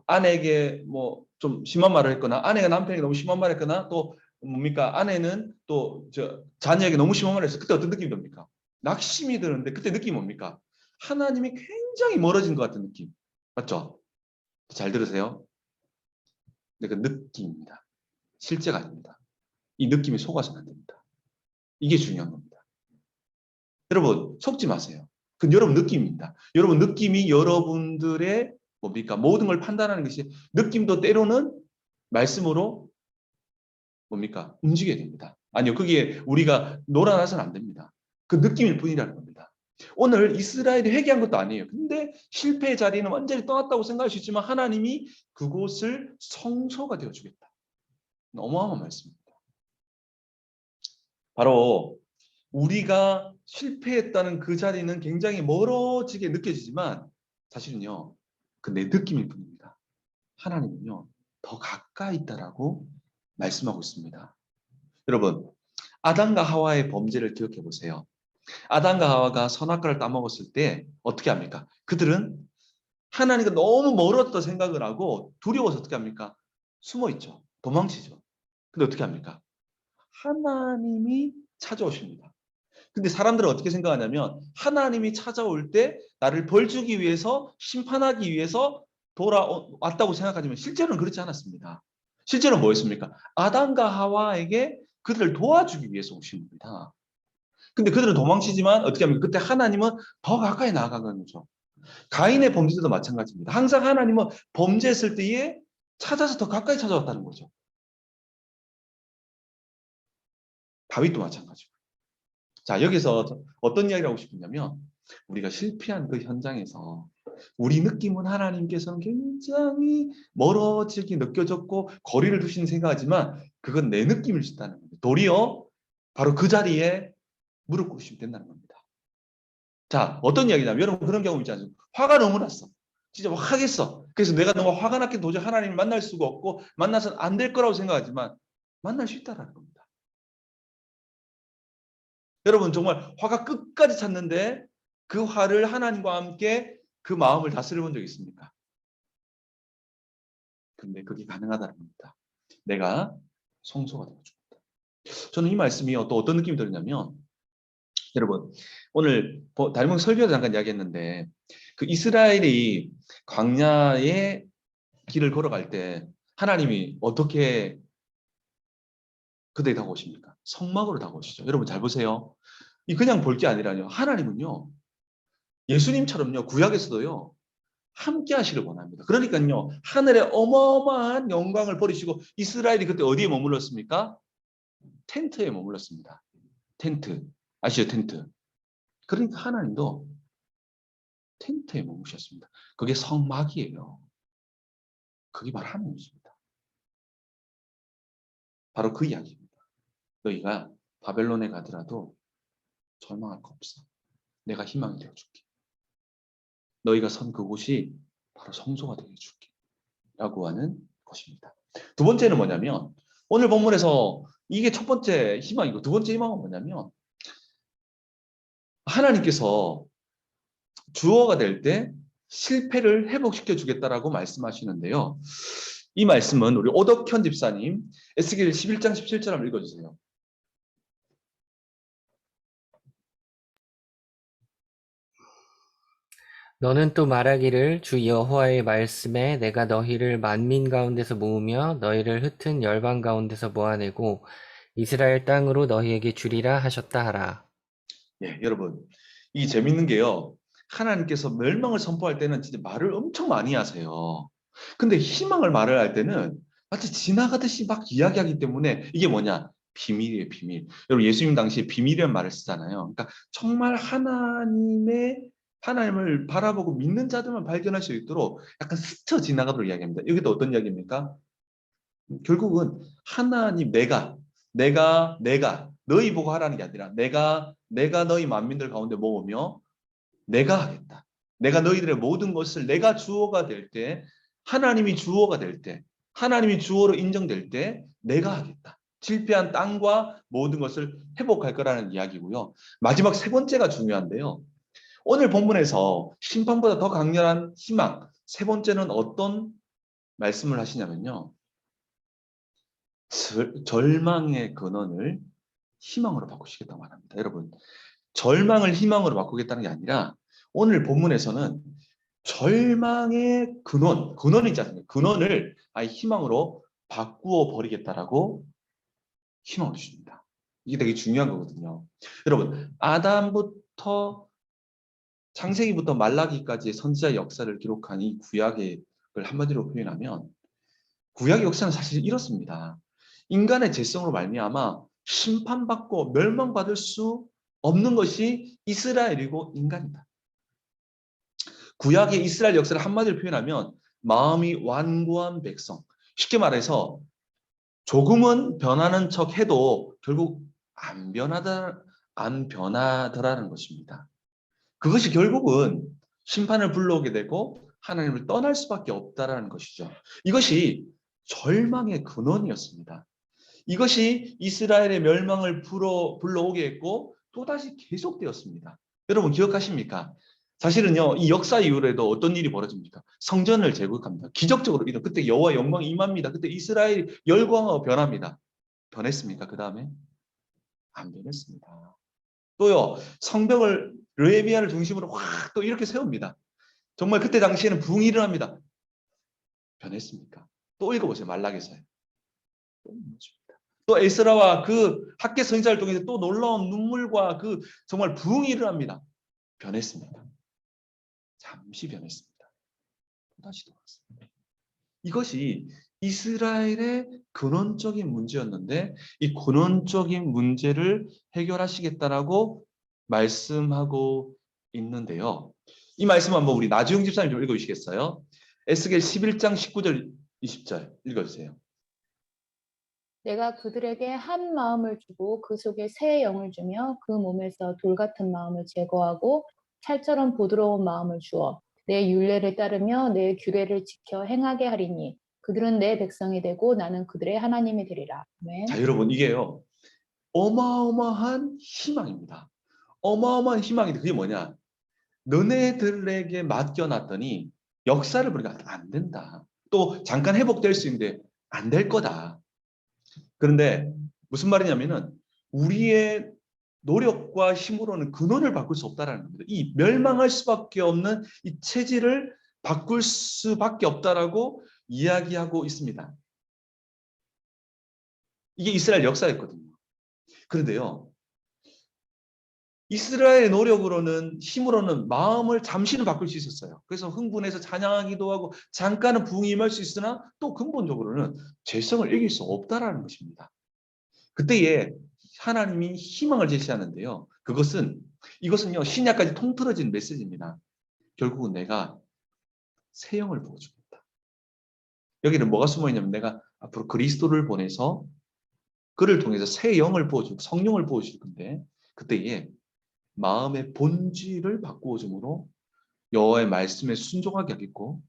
아내에게 좀 심한 말을 했거나, 아내가 남편에게 너무 심한 말을 했거나, 또 뭡니까? 아내는 또 자녀에게 너무 심한 말을 했어. 그때 어떤 느낌이 듭니까? 낙심이 드는데 그때 느낌이 뭡니까? 하나님이 굉장히 멀어진 것 같은 느낌. 맞죠? 잘 들으세요. 네, 그 느낌입니다. 실제가 아닙니다. 이 느낌에 속아서는 안 됩니다. 이게 중요한 겁니다. 여러분 속지 마세요. 그건 여러분 느낌입니다. 여러분 느낌이 여러분들의 뭡니까? 모든 걸 판단하는 것이, 느낌도 때로는 말씀으로 뭡니까? 움직여야 됩니다. 아니요, 그게 우리가 놀아나서는 안 됩니다. 그 느낌일 뿐이라는 겁니다. 오늘 이스라엘이 회개한 것도 아니에요. 근데 실패의 자리는 완전히 떠났다고 생각할 수 있지만 하나님이 그곳을 성소가 되어주겠다. 어마어마한 말씀입니다. 바로 우리가 실패했다는 그 자리는 굉장히 멀어지게 느껴지지만 사실은요, 그 내 느낌일 뿐입니다. 하나님은요, 더 가까이 있다라고 말씀하고 있습니다. 여러분, 아담과 하와의 범죄를 기억해 보세요. 아담과 하와가 선악과를 따먹었을 때 어떻게 합니까? 그들은 하나님과 너무 멀었다 생각을 하고 두려워서 어떻게 합니까? 숨어 있죠. 도망치죠. 근데 어떻게 합니까? 하나님이 찾아오십니다. 근데 사람들은 어떻게 생각하냐면 하나님이 찾아올 때 나를 벌 주기 위해서, 심판하기 위해서 돌아왔다고 생각하지만 실제로는 그렇지 않았습니다. 실제로는 뭐였습니까? 아담과 하와에게 그들을 도와주기 위해서 오신 겁니다. 근데 그들은 도망치지만 어떻게 합니까? 그때 하나님은 더 가까이 나아간 거죠. 가인의 범죄도 마찬가지입니다. 항상 하나님은 범죄했을 때에 찾아서 더 가까이 찾아왔다는 거죠. 다윗도 마찬가지고. 자, 여기서 어떤 이야기를 하고 싶냐면 우리가 실패한 그 현장에서 우리 느낌은 하나님께서는 굉장히 멀어지게 느껴졌고 거리를 두시는 생각하지만 그건 내 느낌일 수 있다는 겁니다. 도리어 바로 그 자리에 무릎 꿇으시면 된다는 겁니다. 자, 어떤 이야기냐면 여러분 그런 경험 있지 않습니까? 화가 너무 났어. 진짜 화겠어. 그래서 내가 너무 화가 났기 도저히 하나님을 만날 수가 없고 만나서는 안 될 거라고 생각하지만 만날 수 있다는 겁니다. 여러분 정말 화가 끝까지 찼는데 그 화를 하나님과 함께 그 마음을 다스려 본 적 있습니까? 근데 그게 가능하다는 겁니다. 내가 성소가 되어줍니다. 저는 이 말씀이 또 어떤 느낌이 들었냐면 여러분 오늘 다른 설교도 잠깐 이야기했는데 그 이스라엘이 광야의 길을 걸어갈 때 하나님이 어떻게 그들이 다가오십니까? 성막으로 다가오시죠. 여러분 잘 보세요. 이 그냥 볼 게 아니라요. 하나님은요. 예수님처럼요. 구약에서도요. 함께 하시길 원합니다. 그러니까요. 하늘의 어마어마한 영광을 버리시고 이스라엘이 그때 어디에 머물렀습니까? 텐트에 머물렀습니다. 텐트. 아시죠? 텐트. 그러니까 하나님도 텐트에 머무셨습니다. 그게 성막이에요. 그게 바로 하나님이십니다. 바로 그 이야기입니다. 너희가 바벨론에 가더라도 절망할 거 없어. 내가 희망이 되어줄게. 너희가 선 그곳이 바로 성소가 되어줄게. 라고 하는 것입니다. 두 번째는 뭐냐면 오늘 본문에서 이게 첫 번째 희망이고 두 번째 희망은 뭐냐면 하나님께서 주어가 될 때 실패를 회복시켜 주겠다라고 말씀하시는데요. 이 말씀은 우리 오덕현 집사님 에스겔 11장 17절 한번 읽어주세요. 너는 또 말하기를 주 여호와의 말씀에 내가 너희를 만민 가운데서 모으며 너희를 흩은 열방 가운데서 모아내고 이스라엘 땅으로 너희에게 주리라 하셨다 하라. 예, 여러분, 이 재밌는 게요. 하나님께서 멸망을 선포할 때는 진짜 말을 엄청 많이 하세요. 근데 희망을 말을 할 때는 마치 지나가듯이 막 이야기하기 때문에 이게 뭐냐? 비밀이에요, 비밀. 여러분, 예수님 당시에 비밀이라는 말을 쓰잖아요. 그러니까 정말 하나님을 바라보고 믿는 자들만 발견할 수 있도록 약간 스쳐 지나가도록 이야기합니다. 이게 또 어떤 이야기입니까? 결국은 하나님, 내가 너희 보고 하라는 게 아니라 내가 너희 만민들 가운데 모으며 내가 하겠다. 내가 너희들의 모든 것을 내가 주어가 될 때, 하나님이 주어가 될 때, 하나님이 주어로 인정될 때 내가 하겠다. 실패한 땅과 모든 것을 회복할 거라는 이야기고요. 마지막 세 번째가 중요한데요. 오늘 본문에서 심판보다 더 강렬한 희망, 세 번째는 어떤 말씀을 하시냐면요. 절망의 근원을 희망으로 바꾸시겠다고 말합니다. 여러분, 절망을 희망으로 바꾸겠다는 게 아니라 오늘 본문에서는 절망의 근원이지 않습니까? 근원을 아예 희망으로 바꾸어 버리겠다라고 희망을 주십니다. 이게 되게 중요한 거거든요. 여러분, 아담부터 창세기부터 말라기까지의 선지자의 역사를 기록한 이 구약을 한마디로 표현하면 구약의 역사는 사실 이렇습니다. 인간의 죄성으로 말미암아 심판받고 멸망받을 수 없는 것이 이스라엘이고 인간이다. 구약의 이스라엘 역사를 한마디로 표현하면 마음이 완고한 백성. 쉽게 말해서 조금은 변하는 척 해도 결국 안 변하더라는 것입니다. 그것이 결국은 심판을 불러오게 되고 하나님을 떠날 수밖에 없다라는 것이죠. 이것이 절망의 근원이었습니다. 이것이 이스라엘의 멸망을 불러오게 했고 또다시 계속되었습니다. 여러분 기억하십니까? 사실은요, 이 역사 이후에도 어떤 일이 벌어집니까? 성전을 제국합니다. 기적적으로 그때 여호와 영광이 임합니다. 그때 이스라엘이 열광하고 변합니다. 변했습니까? 그 다음에? 안 변했습니다. 또요, 성벽을 르헤비야를 중심으로 확 또 이렇게 세웁니다. 정말 그때 당시에는 부흥이 일어납니다. 변했습니까? 또 읽어보세요. 말라기서요. 또 에스라와 그 학계 선지자를 통해서 또 놀라운 눈물과 그 정말 부흥이 일어납니다. 변했습니다. 잠시 변했습니다. 다시 돌아왔습니다. 이것이 이스라엘의 근원적인 문제였는데 이 근원적인 문제를 해결하시겠다라고 말씀하고 있는데요. 이 말씀 한번 우리 나주영 집사님 좀 읽어주시겠어요? 에스겔 11장 19절 20절 읽어주세요. 내가 그들에게 한 마음을 주고 그 속에 새 영을 주며 그 몸에서 돌 같은 마음을 제거하고 찰처럼 부드러운 마음을 주어 내 율례를 따르며 내 규례를 지켜 행하게 하리니 그들은 내 백성이 되고 나는 그들의 하나님이 되리라. 아멘. 자, 여러분 이게요. 어마어마한 희망입니다. 어마어마한 희망인데 그게 뭐냐? 너네들에게 맡겨놨더니 역사를 보니까 안 된다. 또 잠깐 회복될 수 있는데 안 될 거다. 그런데 무슨 말이냐면은 우리의 노력과 힘으로는 근원을 바꿀 수 없다라는 겁니다. 이 멸망할 수밖에 없는 이 체질을 바꿀 수밖에 없다라고 이야기하고 있습니다. 이게 이스라엘 역사였거든요. 그런데요. 이스라엘의 노력으로는 힘으로는 마음을 잠시는 바꿀 수 있었어요. 그래서 흥분해서 찬양하기도 하고 잠깐은 부흥이 임할 수 있으나 또 근본적으로는 죄성을 이길 수 없다라는 것입니다. 그때에 하나님이 희망을 제시하는데요. 이것은요 신약까지 통틀어진 메시지입니다. 결국은 내가 새 영을 부어주겠다. 여기는 뭐가 숨어있냐면 내가 앞으로 그리스도를 보내서 그를 통해서 새 영을 부어주고 성령을 부어줄 건데 그때에 마음의 본질을 바꾸어 줌으로 여호와의 말씀에 순종하게 하겠고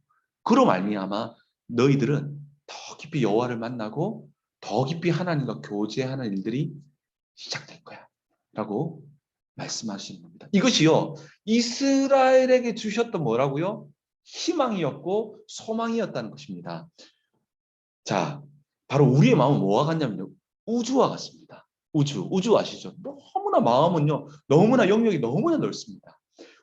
그로 말미암아 너희들은 더 깊이 여호와를 만나고 더 깊이 하나님과 교제하는 일들이 시작될 거야 라고 말씀하시는 겁니다. 이것이요 이스라엘에게 주셨던 뭐라고요? 희망이었고 소망이었다는 것입니다. 자, 바로 우리의 마음은 뭐와 같냐면요. 우주와 같습니다. 우주 아시죠? 너무나 마음은요. 너무나 영역이 너무나 넓습니다.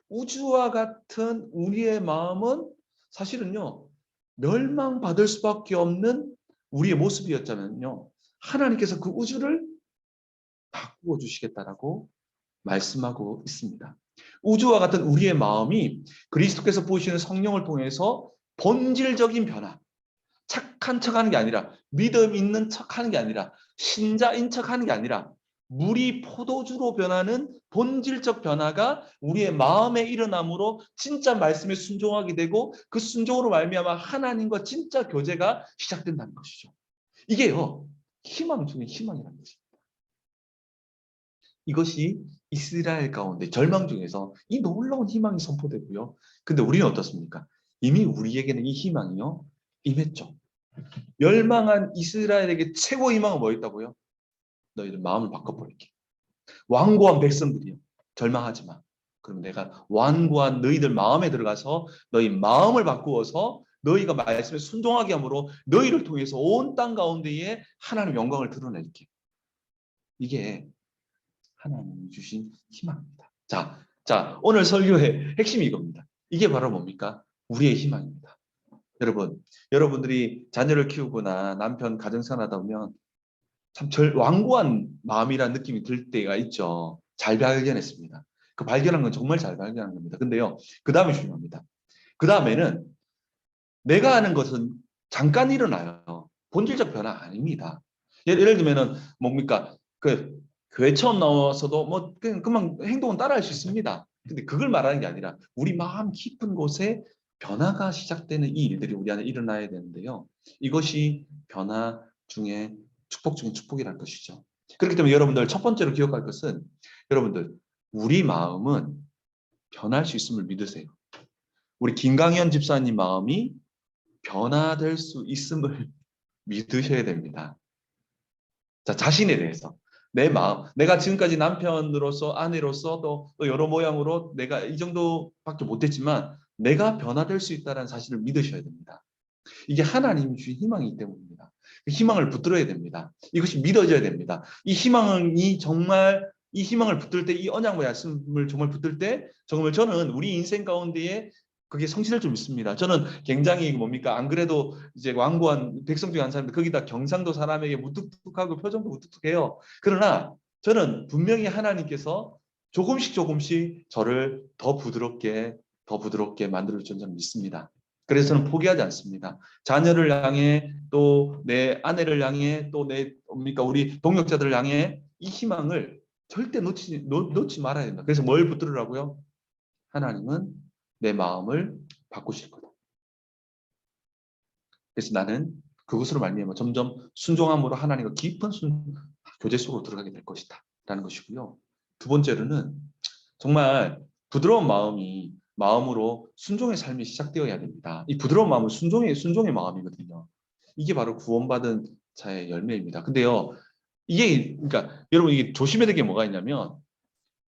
우주와 같은 우리의 마음은 사실은요. 멸망받을 수밖에 없는 우리의 모습이었자면요. 하나님께서 그 우주를 바꾸어 주시겠다라고 말씀하고 있습니다. 우주와 같은 우리의 마음이 그리스도께서 보이시는 성령을 통해서 본질적인 변화, 착한 척하는 게 아니라 믿음 있는 척하는 게 아니라 신자인 척하는 게 아니라 물이 포도주로 변하는 본질적 변화가 우리의 마음에 일어남으로 진짜 말씀에 순종하게 되고 그 순종으로 말미암아 하나님과 진짜 교제가 시작된다는 것이죠. 이게요. 희망 중에 희망이라는 것입니다. 이것이 이스라엘 가운데 절망 중에서 이 놀라운 희망이 선포되고요. 근데 우리는 어떻습니까? 이미 우리에게는 이 희망이요. 임했죠. 멸망한 이스라엘에게 최고 희망은 뭐였다고요? 너희들 마음을 바꿔버릴게. 완고한 백성들이요. 절망하지 마. 그럼 내가 완고한 너희들 마음에 들어가서 너희 마음을 바꾸어서 너희가 말씀에 순종하게 함으로 너희를 통해서 온 땅 가운데에 하나님의 영광을 드러낼게. 이게 하나님이 주신 희망입니다. 자, 오늘 설교의 핵심이 이겁니다. 이게 바로 뭡니까? 우리의 희망입니다. 여러분들이 자녀를 키우거나 남편 가정생활하다 보면 참 완고한 마음이라는 느낌이 들 때가 있죠. 잘 발견했습니다. 그 발견한 건 정말 잘 발견한 겁니다. 근데요, 그 다음이 중요합니다. 그 다음에는 내가 하는 것은 잠깐 일어나요. 본질적 변화 아닙니다. 예를 들면은 뭡니까? 그 교회 처음 나와서도 뭐 그만 행동은 따라할 수 있습니다. 근데 그걸 말하는 게 아니라 우리 마음 깊은 곳에 변화가 시작되는 이 일들이 우리 안에 일어나야 되는데요. 이것이 변화 중에 축복 중에 축복이라는 것이죠. 그렇기 때문에 여러분들 첫 번째로 기억할 것은 여러분들 우리 마음은 변할 수 있음을 믿으세요. 우리 김강현 집사님 마음이 변화될 수 있음을 믿으셔야 됩니다. 자, 자신에 대해서. 내 마음, 내가 지금까지 남편으로서, 아내로서 또 여러 모양으로 내가 이 정도밖에 못했지만 내가 변화될 수 있다는 사실을 믿으셔야 됩니다. 이게 하나님이 주신 희망이기 때문입니다. 그 희망을 붙들어야 됩니다. 이것이 믿어져야 됩니다. 이 희망을 붙들 때, 이 언약 말씀을 정말 붙들 때, 정말 저는 우리 인생 가운데에 그게 성취될 줄 믿습니다. 저는 굉장히 뭡니까? 안 그래도 이제 완고한 백성 중에 한 사람인데 거기다 경상도 사람에게 무뚝뚝하고 표정도 무뚝뚝해요. 그러나 저는 분명히 하나님께서 조금씩 저를 더 부드럽게 만들어 주는 줄 믿습니다. 그래서 저는 포기하지 않습니다. 자녀를 향해 또 내 아내를 향해 또 우리 동역자들을 향해 이 희망을 절대 놓지 말아야 된다. 그래서 뭘 붙들으라고요? 하나님은 내 마음을 바꾸실 거다. 그래서 나는 그것으로 말미암아 점점 순종함으로 하나님과 깊은 교제 속으로 들어가게 될 것이다. 라는 것이고요. 두 번째로는 정말 부드러운 마음으로 순종의 삶이 시작되어야 됩니다. 이 부드러운 마음은 순종의 마음이거든요. 이게 바로 구원받은 자의 열매입니다. 근데요, 그러니까 여러분 이게 조심해야 될 게 뭐가 있냐면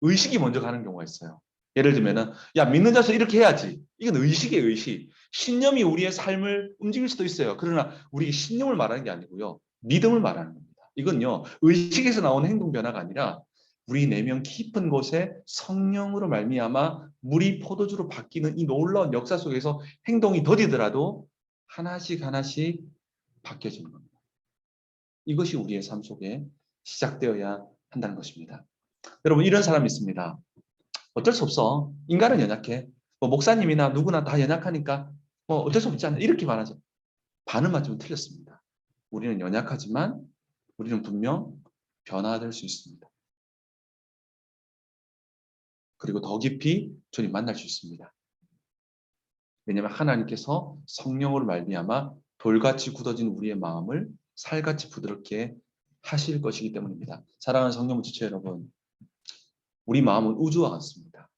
의식이 먼저 가는 경우가 있어요. 예를 들면은 야 믿는 자서 이렇게 해야지. 이건 의식이에요, 의식. 신념이 우리의 삶을 움직일 수도 있어요. 그러나 우리 신념을 말하는 게 아니고요, 믿음을 말하는 겁니다. 이건요 의식에서 나오는 행동 변화가 아니라 우리 내면 깊은 곳에 성령으로 말미암아 물이 포도주로 바뀌는 이 놀라운 역사 속에서 행동이 더디더라도 하나씩 바뀌어지는 겁니다. 이것이 우리의 삶 속에 시작되어야 한다는 것입니다. 여러분 이런 사람이 있습니다. 어쩔 수 없어. 인간은 연약해. 뭐 목사님이나 누구나 다 연약하니까 뭐 어쩔 수 없지 않나 이렇게 말하죠. 반응만 좀 틀렸습니다. 우리는 연약하지만 우리는 분명 변화될 수 있습니다. 그리고 더 깊이 주님 만날 수 있습니다. 왜냐하면 하나님께서 성령으로 말미암아 돌같이 굳어진 우리의 마음을 살같이 부드럽게 하실 것이기 때문입니다. 사랑하는 성령 지체 여러분, 우리 마음은 우주와 같습니다.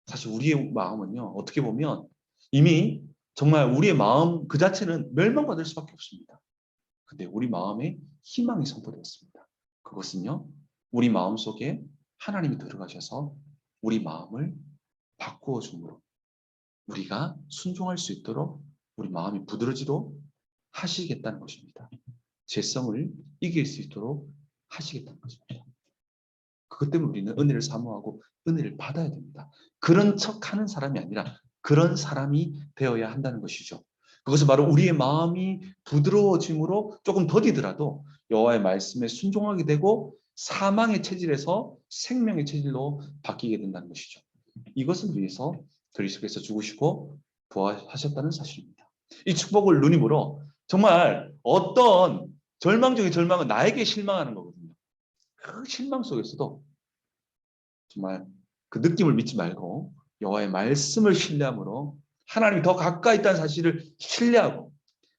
사실 우리의 마음은요, 어떻게 보면 이미 정말 우리의 마음 그 자체는 멸망받을 수밖에 없습니다. 근데 우리 마음에 희망이 선포되었습니다. 그것은요, 우리 마음 속에 하나님이 들어가셔서 우리 마음을 바꾸어 주므로 우리가 순종할 수 있도록 우리 마음이 부드러지도록 하시겠다는 것입니다. 죄성을 이길 수 있도록 하시겠다는 것입니다. 그것 때문에 우리는 은혜를 사모하고 은혜를 받아야 됩니다. 그런 척하는 사람이 아니라 그런 사람이 되어야 한다는 것이죠. 그것은 바로 우리의 마음이 부드러워짐으로 조금 더디더라도 여호와의 말씀에 순종하게 되고 사망의 체질에서 생명의 체질로 바뀌게 된다는 것이죠. 이것을 위해서 그리스도께서 죽으시고 부활하셨다는 사실입니다. 이 축복을 누림으로 정말 어떤 절망 중의 절망은 나에게 실망하는 거거든요. 그 실망 속에서도 정말 그 느낌을 믿지 말고 여호와의 말씀을 신뢰함으로 하나님이 더 가까이 있다는 사실을 신뢰하고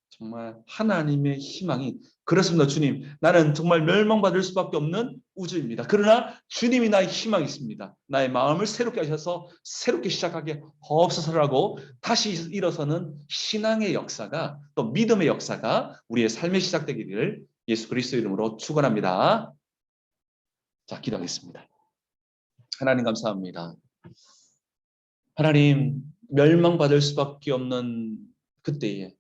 정말 하나님의 희망이 그렇습니다. 주님, 나는 정말 멸망받을 수밖에 없는 우주입니다. 그러나 주님이 나의 희망이 있습니다. 나의 마음을 새롭게 하셔서 새롭게 시작하게 하옵소서라고 다시 일어서는 신앙의 역사가 또 믿음의 역사가 우리의 삶에 시작되기를 예수 그리스도 이름으로 축원합니다. 자, 기도하겠습니다. 하나님 감사합니다. 하나님, 멸망받을 수밖에 없는 그때에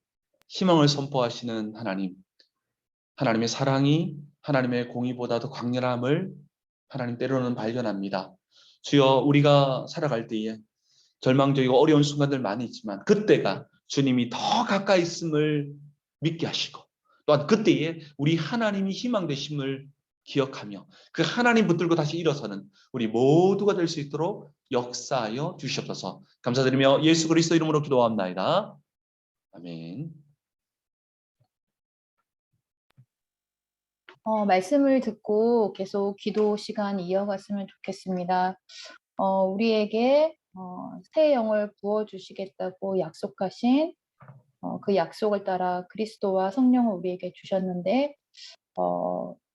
희망을 선포하시는 하나님, 하나님의 사랑이 하나님의 공의보다도 강렬함을 하나님 때로는 발견합니다. 주여, 우리가 살아갈 때에 절망적이고 어려운 순간들 많이 있지만 그때가 주님이 더 가까이 있음을 믿게 하시고 또한 그때에 우리 하나님이 희망 되심을 기억하며 그 하나님 붙들고 다시 일어서는 우리 모두가 될 수 있도록 역사하여 주시옵소서. 감사드리며 예수 그리스도 이름으로 기도합나이다. 아멘. 말씀을 듣고 계속 기도 시간 이어갔으면 좋겠습니다. 우리에게 새 영을 부어주시겠다고 약속하신 그 약속을 따라 그리스도와 성령을 우리에게 주셨는데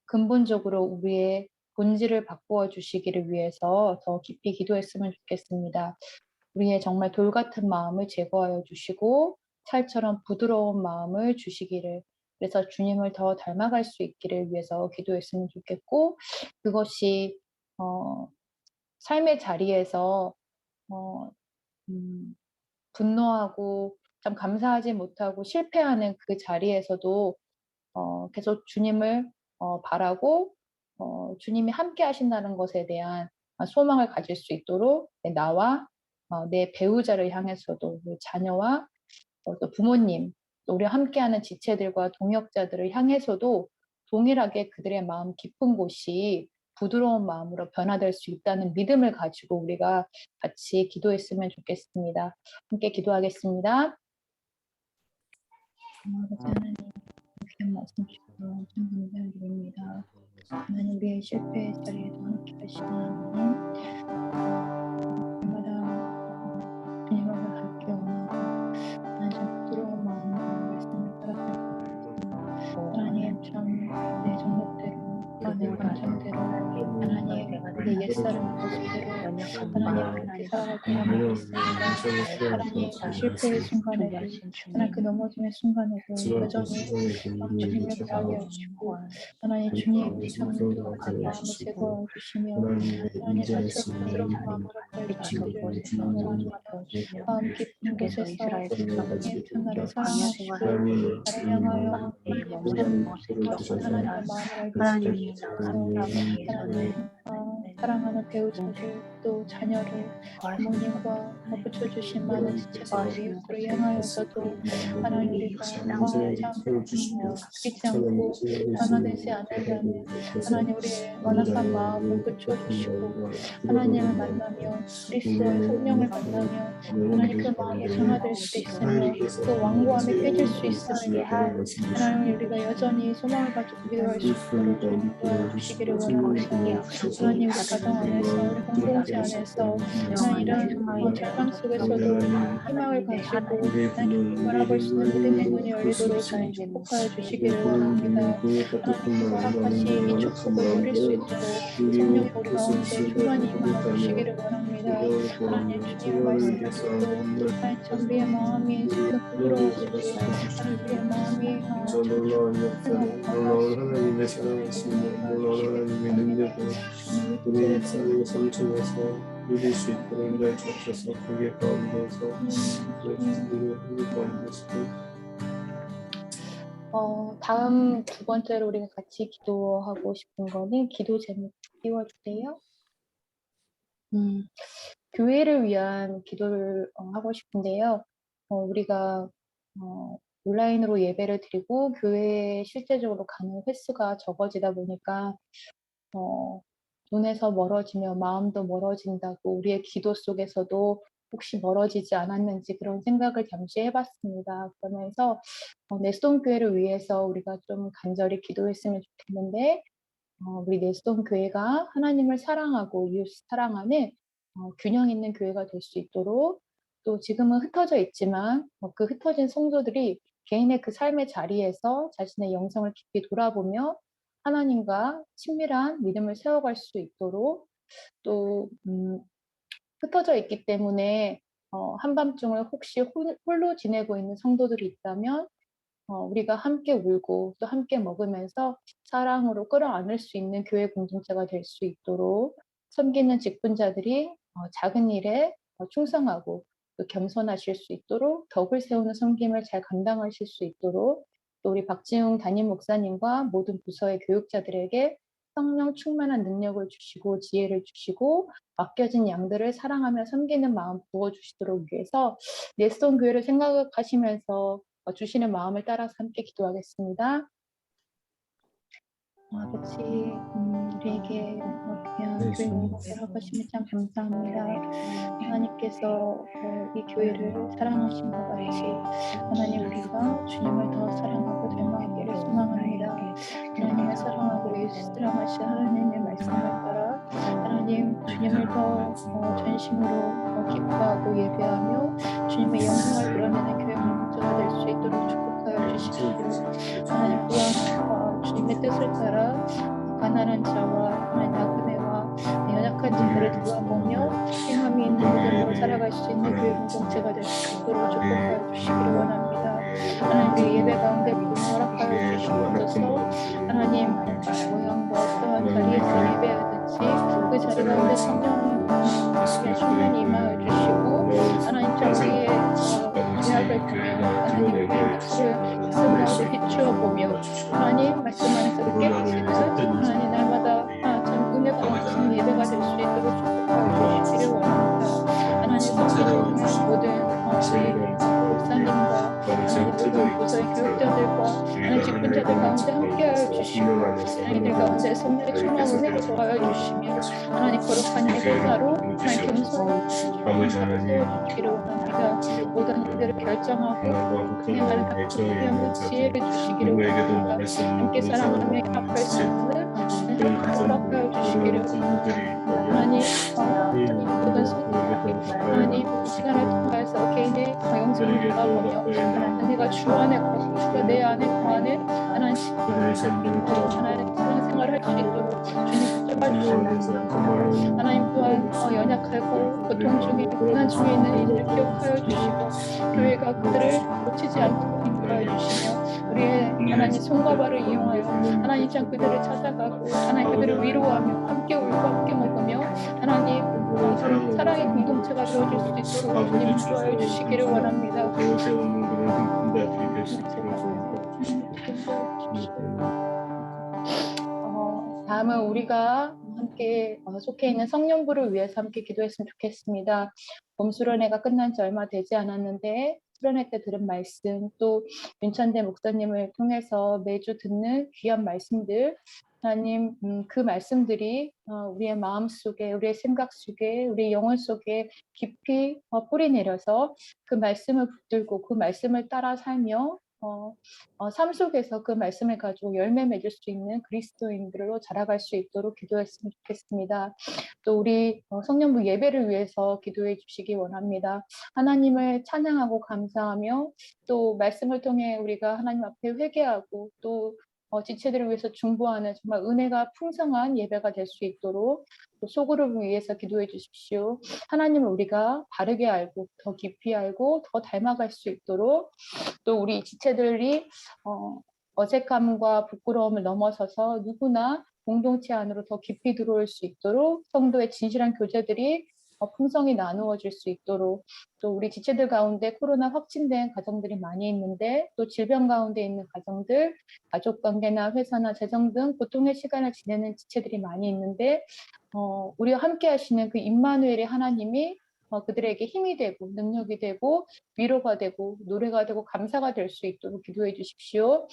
근본적으로 우리의 본질을 바꾸어 주시기를 위해서 더 깊이 기도했으면 좋겠습니다. 우리의 정말 돌 같은 마음을 제거하여 주시고 찰처럼 부드러운 마음을 주시기를, 그래서 주님을 더 닮아갈 수 있기를 위해서 기도했으면 좋겠고, 그것이 삶의 자리에서 분노하고 참 감사하지 못하고 실패하는 그 자리에서도 계속 주님을 바라고 주님이 함께 하신다는 것에 대한 소망을 가질 수 있도록 나와 내 배우자를 향해서도 우리 자녀와 또 부모님, 또 우리와 함께하는 지체들과 동역자들을 향해서도 동일하게 그들의 마음 깊은 곳이 부드러운 마음으로 변화될 수 있다는 믿음을 가지고 우리가 같이 기도했으면 좋겠습니다. 함께 기도하겠습니다. 하나님, 귀한 말씀 주시고 참 감사드립니다. 하나님, 우리의 실패의 자리에도 함께 하시는 하나님, 날마다 주님 앞에 함께 원하고 하나님 부드러운 마음으로 말씀을 따라가고 하나님 참 내 정욕대로 내 감정대로 하나님 내 옛사람 모습대로 하나님 그렇게 살아갈 때가 많이 있습니다. 하나님 그 실패의 순간에도 하나님 그 넘어짐의 순간에도 여전히 주님을 구하게 하시고 하나님 주님 참 같은 마음을 제거해 주시며 하나님 다시 부드러운 마음으로 가르치기를 소망합니다. 마음 깊은 곳에서 주님 참 나를 사랑하시고 나를 향하여 참 하나님의 마음을 알게 해주셔서 하나님 사랑하는 배우자들 또 자녀를 부모님과 붙여주신 많은 지체들 이웃들을 향하여서도 하나님 우리가 참 바뀌지 않고 변화되지 않는다는 하나님 우리의 완악한 마음을 붙여주시고 하나님을 만나며 그리스도의 성령을 만나며 하나님 그 마음이 변화될 수 있으며 그 완고함이 깨질 수 있으며 하나님 우리가 여전히 소망을 가지고 기도할 수 있도록 도와주시기를 원합니다. 하나님 우리 가정 안에서 우리 공동체 안에서 하나님 이런 절망 속에서도 희망을 가지고 하나님 바라볼 수 있는 믿음의 문이 열리도록 축복하여 주시기를 원합니다. 하나님 허락하신 이 축복을 누릴 수 있도록 성령이 우리 가운데 충만히 임하여 주시기를 원합니다. 하나님 주님의 말씀을 듣고 하나님 참 우리의 마음이 좀 더 부드러워지고 하나님 우리의 마음이 놀라운 역사를, 놀라운 하나님의 사랑하심을, 놀라운 하나님의 능력을 우리 삶의 성천에서 누릴 수 있도록 인도해 주옵소서. 그게 가운데에서 우리 행복한 모습을 다음 두 번째로 우리가 같이 기도하고 싶은 거는 기도 제목 띄워주세요. 교회를 위한 기도를 하고 싶은데요. 우리가 온라인으로 예배를 드리고 교회에 실제적으로 가는 횟수가 적어지다 보니까 눈에서 멀어지며 마음도 멀어진다고 우리의 기도 속에서도 혹시 멀어지지 않았는지 그런 생각을 잠시 해봤습니다. 그러면서 내스톤 교회를 위해서 우리가 좀 간절히 기도했으면 좋겠는데 우리 내스톤 교회가 하나님을 사랑하고 이웃 사랑하는 균형 있는 교회가 될 수 있도록 또 지금은 흩어져 있지만 그 흩어진 성도들이 개인의 그 삶의 자리에서 자신의 영성을 깊이 돌아보며 하나님과 친밀한 믿음을 세워갈 수 있도록 또 흩어져 있기 때문에 한밤중을 혹시 홀로 지내고 있는 성도들이 있다면 우리가 함께 울고 또 함께 먹으면서 사랑으로 끌어안을 수 있는 교회 공동체가 될 수 있도록 섬기는 직분자들이 작은 일에 충성하고 또 겸손하실 수 있도록 덕을 세우는 섬김을 잘 감당하실 수 있도록 또 우리 박지웅 담임 목사님과 모든 부서의 교육자들에게 성령 충만한 능력을 주시고 지혜를 주시고 맡겨진 양들을 사랑하며 섬기는 마음 부어주시도록 위해서 내스톤 교회를 생각하시면서 주시는 마음을 따라서 함께 기도하겠습니다. 아버지, 우리에게 귀한 교회 목회라고 하시면 참 감사합니다. 하나님께서 이 교회를 사랑하신 것 같이 하나님 우리가 주님을 더 사랑하고 닮아가기를 소망합니다. 하나님을 사랑하고 예수 사랑하신 하나님의 말씀을 따라 하나님 주님을 더 전심으로 기뻐하고 예배하며 주님의 영광을 드러내는 교회 공동체가 될 수 있도록 축복하여 주시옵소서. 하나님 또한 주님의 뜻을 따라 가난한 자와 하나님 나그네와 연약한 자들을 돌아보며 힘함이 있는 믿음으로 살아갈 수 있는 교회 공동체가 될 수 있도록 축복하여 주시기를 원합니다. 하나님 그 예배 가운데 믿음을 허락하여 주시옵소서. 하나님 모양과 어떠한 자리에서 예배하든지 그 자리 가운데 성령의 충만히 임하여 주시고 하나님 우리의 죄악을 보며 하나님의 말씀을 가운데 비추어 보며 하나님 말씀 안에서 깨우치는 하나님 날마다 참 은혜가 넘치는 예배가 될 수 있도록 축복하여 주시기를 원합니다. 하나님 성도님의 모든 목사님과 모든 부서의 교육자들과 하나님 직분자들 가운데 함께하여 주시고 하나님들 가운데 성령의 충만 은혜를 더하여 주시며 하나님 거룩한 예배자로 하나님 겸손히 세워주시기를 원합니다. 모든 일들을 결정하고 진행하는 각종 지혜를 주시기를 원합니다. 함께 사랑하며 합할 수 있는 허락하여 주시기를 원합니다. 하나님 모든 성도들이 하나님 시간을 통해서 개인의 영성을 돌아보며 하나님 내가 주 안에 거하고 주가 내 안에 거하는 하나님 하나님 그런 생활을 할 수 있도록 주님 붙잡아주시고 하나님 또한 연약하고 고통 중에 고난 중에 있는 이들을 기억하여 주시고 교회가 그들을 놓치지 않도록 인도하여 주시며 우리의 하나님 손과 발을 이용하여 하나님 참 그들을 찾아가고 하나님 그들을 위로하며 함께 울고 함께 먹으며 하나님 사랑의 공동체가 되어줄 수 있도록 주님 인도하여 주시기를 원합니다. 다음은 우리가 함께 속해 있는 성령부를 위해서 함께 기도했으면 좋겠습니다. 봄 수련회가 끝난 지 얼마 되지 않았는데 수련회 때 들은 말씀 또 윤찬대 목사님을 통해서 매주 듣는 귀한 말씀들 하나님 그 말씀들이 우리의 마음 속에 우리의 생각 속에 우리의 영혼 속에 깊이 뿌리 내려서 그 말씀을 붙들고 그 말씀을 따라 살며 삶 속에서 그 말씀을 가지고 열매 맺을 수 있는 그리스도인들로 자라갈 수 있도록 기도했으면 좋겠습니다. 또 우리 성령부 예배를 위해서 기도해 주시기 원합니다. 하나님을 찬양하고 감사하며 또 말씀을 통해 우리가 하나님 앞에 회개하고 또 지체들을 위해서 중보하는 정말 은혜가 풍성한 예배가 될 수 있도록 또 소그룹을 위해서 기도해 주십시오. 하나님을 우리가 바르게 알고 더 깊이 알고 더 닮아갈 수 있도록 또 우리 지체들이 어색함과 부끄러움을 넘어서서 누구나 공동체 안으로 더 깊이 들어올 수 있도록 성도의 진실한 교제들이 풍성히 나누어질 수 있도록, 또 우리 지체들 가운데 코로나 확진된 가정들이 많이 있는데 또 질병 가운데 있는 가정들, 가족 관계나 회사나 재정 등 고통의 시간을 지내는 지체들이 많이 있는데 우리와 함께 하시는 그 임마누엘의 하나님이 그들에게 힘이 되고 능력이 되고 위로가 되고 노래가 되고 감사가 될 수 있도록 기도해 주십시오.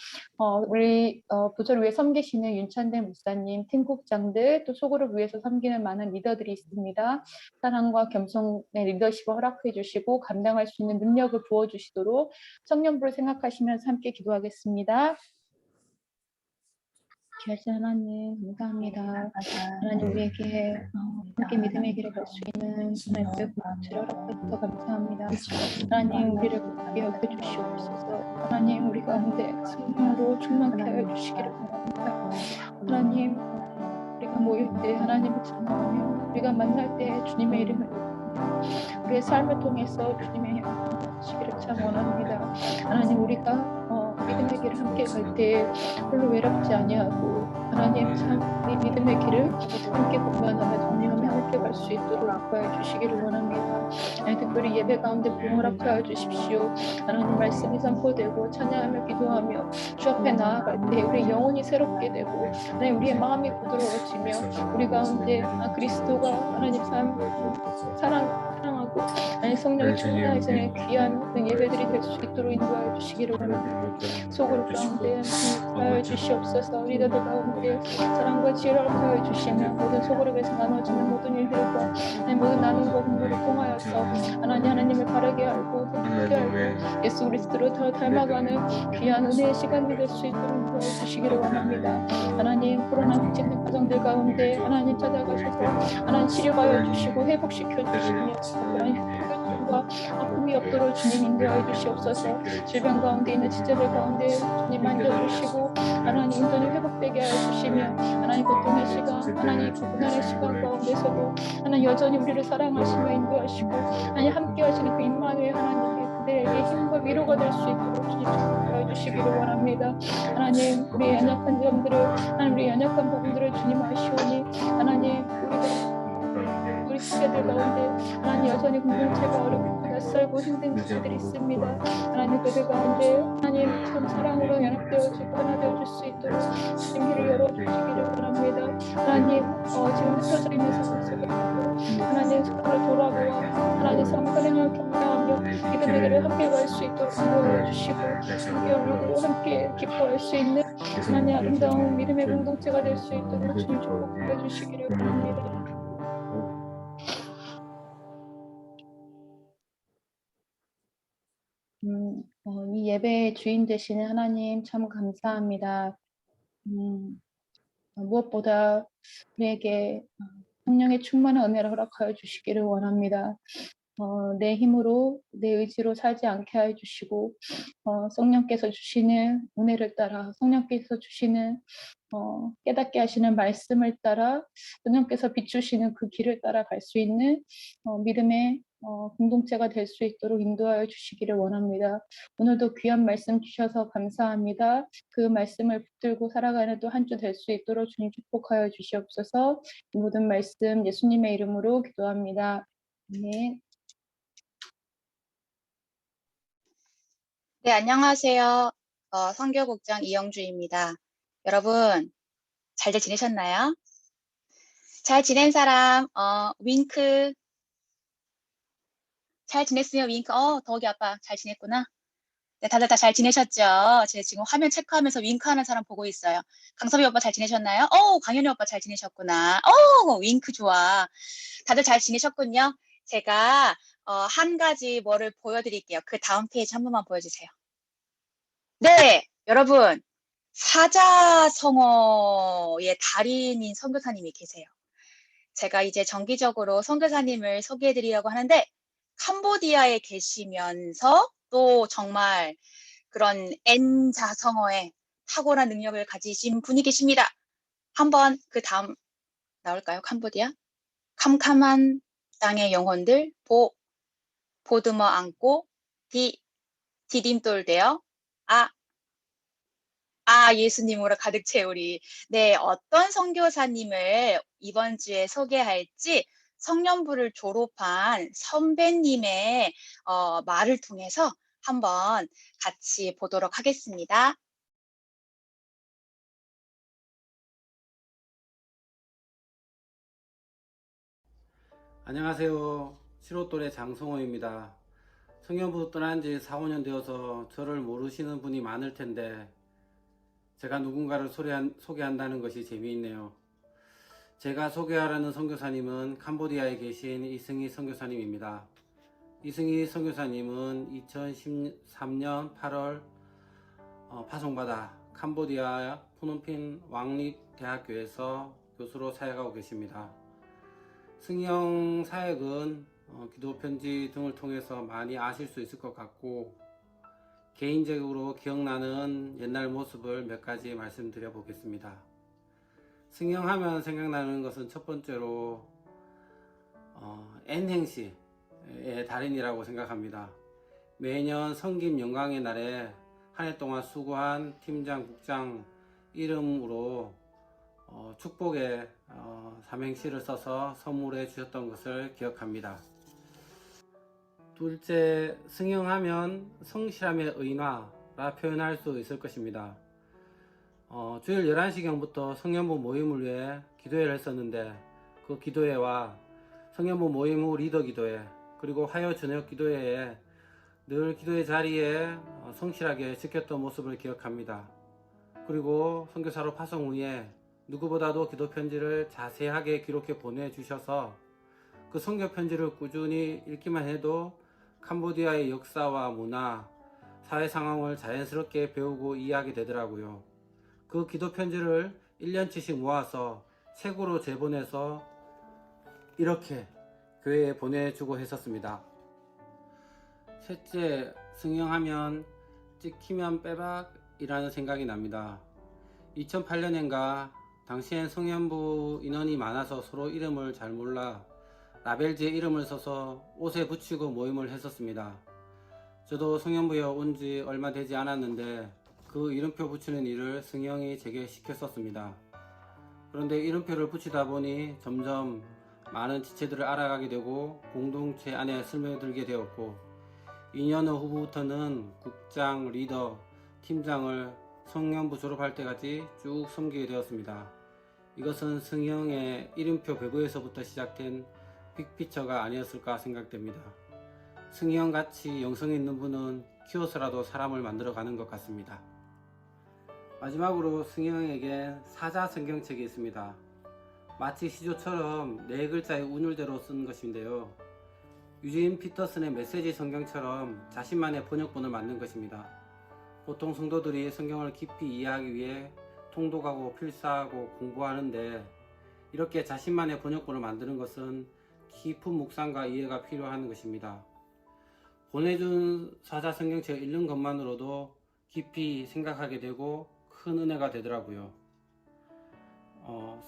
우리 부서를 위해 섬기시는 윤찬대 목사님, 팀국장들, 또 소그룹 위해서 섬기는 많은 리더들이 있습니다. 사랑과 겸손의 리더십을 허락해 주시고 감당할 수 있는 능력을 부어주시도록 성령부를 생각하시면서 함께 기도하겠습니다. 귀하신 하나님 감사합니다. 하나님 우리에게 함께 믿음의 길을 갈 수 있는 하나님의 구원을 허락해주셔서 감사합니다. 하나님 우리를 굳게 여겨주시옵소서. 하나님 우리 가운데 성령으로 충만케 하여 주시기를 바랍니다. 하나님 우리가 모일 때 하나님을 찬양하며 우리가 만날 때 주님의 이름을 우리의 삶을 통해서 주님의 영광을 주시기를 참 원합니다. 하나님 우리가 믿음의 길을 함께 갈 때 홀로 외롭지 아니하고 하나님 참 이 믿음의 길을 함께 공부하며 정리하며 함께 갈 수 있도록 악화해 주시기를 원합니다. 특별히 예배 가운데 부흥을 악화해 주십시오. 하나님 말씀이 선포되고 찬양하며 기도하며 주 앞에 나아갈 때 우리 영혼이 새롭게 되고 하나님 우리의 마음이 부드러워지며 우리 가운데 그리스도가 하나님 사랑하고 하나님 성령이 충만해지는 귀한 그 예배들이 될 수 있도록 인도하여 주시기를 원합니다. 소그룹 가운데 하여 주시옵소서. 리더들 가운데 사랑과 지혜를 하여 주시며 모든 소그룹에서 나눠지는 모든 일들과 모든 나눔과 공부를 통하여서 하나님을 바르게 알고 행복하게 알고 예수 그리스도로 더 닮아가는 귀한 은혜의 시간이 될 수 있도록 도와주시기를 원합니다. 하나님 코로나 확진된 가정들 가운데 하나님 찾아가셔서 하나님 치료하여 주시고 회복시켜 주시며 과 아픔이 없도록 주님 인도하여 주시옵소서. 질병 가운데 있는 지체들 가운데 주님 만져주시고 하나님 온전히 회복되게 하여 주시며 하나님 고통의 시간 하나님 고난의 시간 가운데서도 하나님 여전히 우리를 사랑하시며 인도하시고 하나님 함께 하시는 그 임마누엘 하나님의 그들에게 힘과 위로가 될 수 있도록 주님 인도하여 주시기를 원합니다. 하나님 우리의 연약한 점들을 하나님 우리의 연약한 부분들을 주님 아시오니 하나님 우리 지체들 가운데 하나님 여전히 공동체가 어렵고 낯설고 힘든 지체들이 있습니다. 하나님 그들 가운데 하나님 참 사랑으로 연합되어지고 하나 되어줄 수 있도록 주님을 열어주시기를 원합니다. 하나님 지금 흩어져 있는 상황 속에 하나님 서로 돌아보아 하나님 성령을 경배하며 믿음의 길을 함께 갈 수 있도록 도와주시고 함께 오르고 함께 기뻐할 수 있는 하나님 아름다운 믿음의 공동체가 될 수 있도록 주님 축복해 주시기를 원합니다. 이 예배의 주인 되시는 하나님 참 감사합니다. 무엇보다 우리에게 성령의 충만한 은혜를 허락하여 주시기를 원합니다. 내 힘으로 내 의지로 살지 않게 하여 주시고 성령께서 주시는 은혜를 따라 성령께서 주시는 깨닫게 하시는 말씀을 따라 성령께서 비추시는 그 길을 따라 갈 수 있는 믿음의 공동체가 될 수 있도록 인도하여 주시기를 원합니다. 오늘도 귀한 말씀 주셔서 감사합니다. 그 말씀을 붙들고 살아가는 또 한 주 될 수 있도록 주님 축복하여 주시옵소서. 이 모든 말씀 예수님의 이름으로 기도합니다. 아멘. 네, 안녕하세요. 선교국장 이영주입니다. 여러분, 잘들 지내셨나요? 잘 지낸 사람, 윙크. 잘 지냈으면 윙크. 덕이 아빠 잘 지냈구나. 네, 다들 다 잘 지내셨죠? 제가 지금 화면 체크하면서 윙크하는 사람 보고 있어요. 강섭이 오빠 잘 지내셨나요? 강현이 오빠 잘 지내셨구나. 윙크 좋아. 다들 잘 지내셨군요. 제가 한 가지 뭐를 보여드릴게요. 그 다음 페이지 한 번만 보여주세요. 네, 여러분. 사자성어의 달인인 선교사님이 계세요. 제가 이제 정기적으로 선교사님을 소개해드리려고 하는데 캄보디아에 계시면서 또 정말 그런 N자성어의 탁월한 능력을 가지신 분이 계십니다. 한번 그 다음 나올까요? 캄보디아? 캄캄한 땅의 영혼들 보듬어 안고 디딤돌되어 예수님으로 가득 채우리. 네, 어떤 선교사님을 이번 주에 소개할지 성년부를 졸업한 선배님의 말을 통해서 한번 같이 보도록 하겠습니다. 안녕하세요. 7호 또래 장성호입니다. 성년부 떠난 지 4, 5년 되어서 저를 모르시는 분이 많을 텐데 제가 누군가를 소개한다는 것이 재미있네요. 제가 소개하려는 선교사님은 캄보디아에 계신 이승희 선교사님입니다. 이승희 선교사님은 2013년 8월 파송받아 캄보디아 푸놈펜 왕립대학교에서 교수로 사역하고 계십니다. 승희 형 사역은 기도 편지 등을 통해서 많이 아실 수 있을 것 같고, 개인적으로 기억나는 옛날 모습을 몇 가지 말씀드려 보겠습니다. 승희 형 하면 생각나는 것은 첫 번째로 N행시의 달인이라고 생각합니다. 매년 성김 영광의 날에 한 해 동안 수고한 팀장, 국장 이름으로 축복의 삼행시를 써서 선물해 주셨던 것을 기억합니다. 둘째, 승영하면 성실함의 의인화라 표현할 수 있을 것입니다. 주일 11시경부터 성년부 모임을 위해 기도회를 했었는데, 그 기도회와 성년부 모임 후 리더 기도회, 그리고 화요 저녁 기도회에 늘 기도회 자리에 성실하게 지켰던 모습을 기억합니다. 그리고 선교사로 파송 후에 누구보다도 기도 편지를 자세하게 기록해 보내주셔서 그 선교 편지를 꾸준히 읽기만 해도 캄보디아의 역사와 문화, 사회 상황을 자연스럽게 배우고 이해하게 되더라고요. 그 기도 편지를 1년치씩 모아서 책으로 재본해서 이렇게 교회에 보내주고 했었습니다. 셋째, 승영하면 찍히면 빼박이라는 생각이 납니다. 2008년인가 당시엔 성년부 인원이 많아서 서로 이름을 잘 몰라 라벨지에 이름을 써서 옷에 붙이고 모임을 했었습니다. 저도 성년부에 온 지 얼마 되지 않았는데 그 이름표 붙이는 일을 승영이 제게 시켰었습니다. 그런데 이름표를 붙이다 보니 점점 많은 지체들을 알아가게 되고 공동체 안에 스며들게 되었고, 2년 후부터는 국장, 리더, 팀장을 성년부 졸업할 때까지 쭉 섬기게 되었습니다. 이것은 승영의 이름표 배부에서부터 시작된 빅피처가 아니었을까 생각됩니다. 승영같이 영성이 있는 분은 키워서라도 사람을 만들어가는 것 같습니다. 마지막으로 승영에게 사자 성경책이 있습니다. 마치 시조처럼 4글자의 운율대로 쓴 것인데요. 유진 피터슨의 메시지 성경처럼 자신만의 번역본을 만든 것입니다. 보통 성도들이 성경을 깊이 이해하기 위해 통독하고 필사하고 공부하는데, 이렇게 자신만의 번역본을 만드는 것은 깊은 묵상과 이해가 필요한 것입니다. 보내준 사자 성경책을 읽는 것만으로도 깊이 생각하게 되고 큰 은혜가 되더라고요.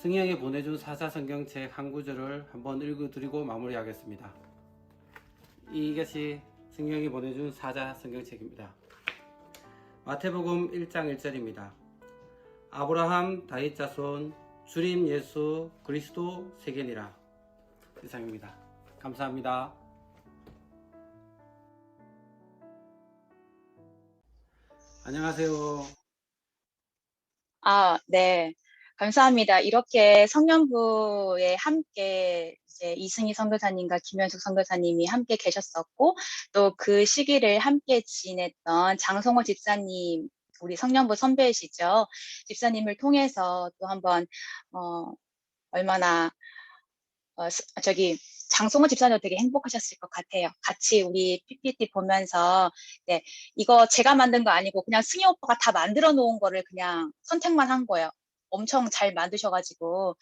승희에게 보내준 사자 성경책 한 구절을 한번 읽어드리고 마무리하겠습니다. 이것이 승희에게 보내준 사자 성경책입니다. 마태복음 1장 1절입니다. 아브라함 다윗 자손 주님 예수 그리스도 세계니라. 이상입니다. 감사합니다. 안녕하세요. 네. 감사합니다. 이렇게 성년부에 함께 이제 이승희 선교사님과 김현숙 선교사님이 함께 계셨었고, 또 그 시기를 함께 지냈던 장성호 집사님, 우리 성년부 선배이시죠. 집사님을 통해서 또 한번 얼마나 장성호 집사님도 되게 행복하셨을 것 같아요. 같이 우리 PPT 보면서, 네, 이거 제가 만든 거 아니고 그냥 승희 오빠가 다 만들어 놓은 거를 그냥 선택만 한 거예요. 엄청 잘 만드셔가지고,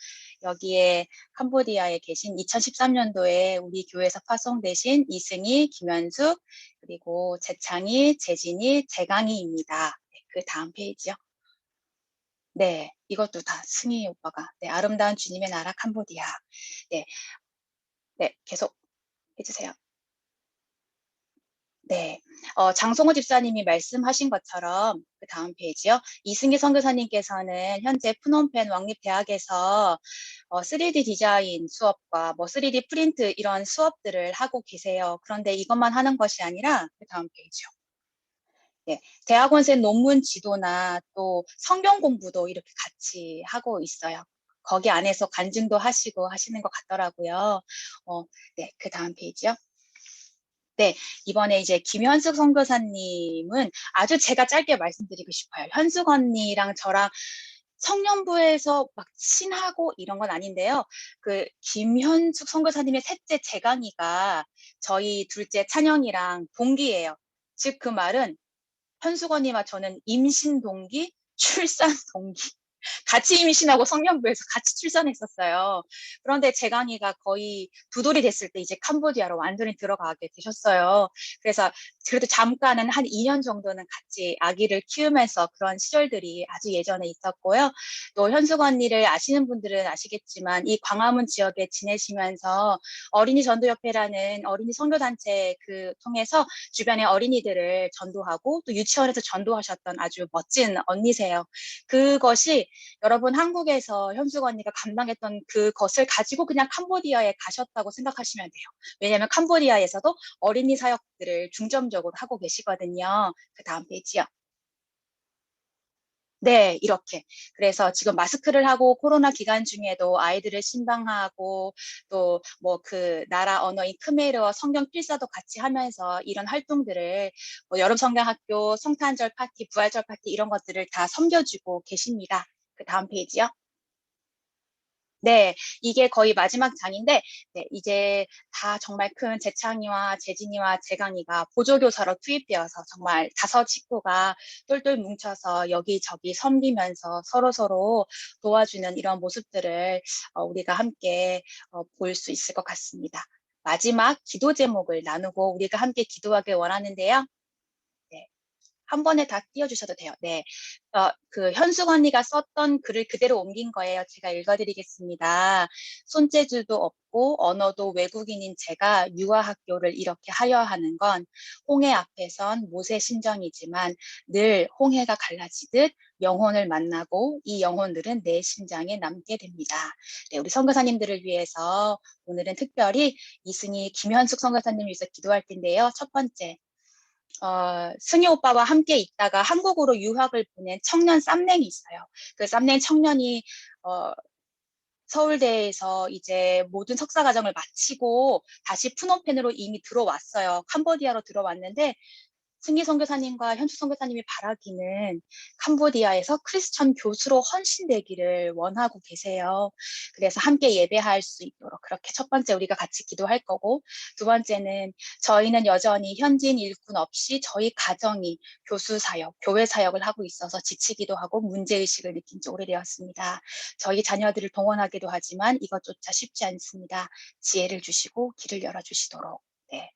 여기에 캄보디아에 계신 2013년도에 우리 교회에서 파송되신 이승희, 김현숙, 그리고 재창희, 재진이, 재강희입니다. 네, 그 다음 페이지요. 네, 이것도 다 승희 오빠가, 네, 아름다운 주님의 나라 캄보디아. 네, 네, 계속 해주세요. 네, 장성호 집사님이 말씀하신 것처럼 그 다음 페이지요. 이승기 선교사님께서는 현재 프놈펜 왕립대학에서 3D 디자인 수업과 뭐 3D 프린트 이런 수업들을 하고 계세요. 그런데 이것만 하는 것이 아니라 그 다음 페이지요. 네, 대학원생 논문 지도나 또 성경 공부도 이렇게 같이 하고 있어요. 거기 안에서 간증도 하시고 하시는 것 같더라고요. 네, 그 다음 페이지요. 네, 이번에 이제 김현숙 선교사님은 아주 제가 짧게 말씀드리고 싶어요. 현숙 언니랑 저랑 청년부에서 막 친하고 이런 건 아닌데요. 그 김현숙 선교사님의 셋째 재강이가 저희 둘째 찬영이랑 동기예요. 즉 그 말은 현숙 언니와 저는 임신 동기, 출산 동기. 같이 임신하고 성년부에서 같이 출산했었어요. 그런데 재강이가 거의 두 돌이 됐을 때 이제 캄보디아로 완전히 들어가게 되셨어요. 그래서 그래도 잠깐은 한 2년 정도는 같이 아기를 키우면서 그런 시절들이 아주 예전에 있었고요. 또 현숙 언니를 아시는 분들은 아시겠지만 이 광화문 지역에 지내시면서 어린이 전도협회라는 어린이 선교단체 통해서 주변의 어린이들을 전도하고 또 유치원에서 전도하셨던 아주 멋진 언니세요. 그것이 여러분 한국에서 현숙 언니가 감당했던 그것을 가지고 그냥 캄보디아에 가셨다고 생각하시면 돼요. 왜냐하면 캄보디아에서도 어린이 사역들을 중점적으로 하고 계시거든요. 그 다음 페이지요. 네, 이렇게. 그래서 지금 마스크를 하고 코로나 기간 중에도 아이들을 신방하고 또 뭐 그 나라 언어인 크메르어 성경 필사도 같이 하면서 이런 활동들을 뭐 여름 성경학교, 성탄절 파티, 부활절 파티 이런 것들을 다 섬겨주고 계십니다. 그 다음 페이지요. 네, 이게 거의 마지막 장인데, 네, 이제 다 정말 큰 재창이와 재진이와 재강이가 보조교사로 투입되어서 정말 5 식구가 똘똘 뭉쳐서 여기저기 섬기면서 서로서로 도와주는 이런 모습들을 우리가 함께 볼 수 있을 것 같습니다. 마지막 기도 제목을 나누고 우리가 함께 기도하길 원하는데요. 네. 한 번에 다 띄워주셔도 돼요. 네. 그 현숙 언니가 썼던 글을 그대로 옮긴 거예요. 제가 읽어드리겠습니다. 손재주도 없고 언어도 외국인인 제가 유아학교를 이렇게 하려 하는 건 홍해 앞에선 모세 심정이지만 늘 홍해가 갈라지듯 영혼을 만나고 이 영혼들은 내 심장에 남게 됩니다. 네, 우리 선교사님들을 위해서 오늘은 특별히 이승희 김현숙 선교사님을 위해서 기도할 텐데요. 첫 번째. 승희 오빠와 함께 있다가 한국으로 유학을 보낸 청년 쌈냉이 있어요. 그 쌈냉 청년이 서울대에서 이제 모든 석사 과정을 마치고 다시 푸놈펜으로 이미 들어왔어요. 캄보디아로 들어왔는데 승희 선교사님과 현숙 선교사님이 바라기는 캄보디아에서 크리스천 교수로 헌신되기를 원하고 계세요. 그래서 함께 예배할 수 있도록 그렇게 첫 번째 우리가 같이 기도할 거고, 두 번째는 저희는 여전히 현지인 일꾼 없이 저희 가정이 교수 사역, 교회 사역을 하고 있어서 지치기도 하고 문제의식을 느낀 지 오래되었습니다. 저희 자녀들을 동원하기도 하지만 이것조차 쉽지 않습니다. 지혜를 주시고 길을 열어주시도록. 네.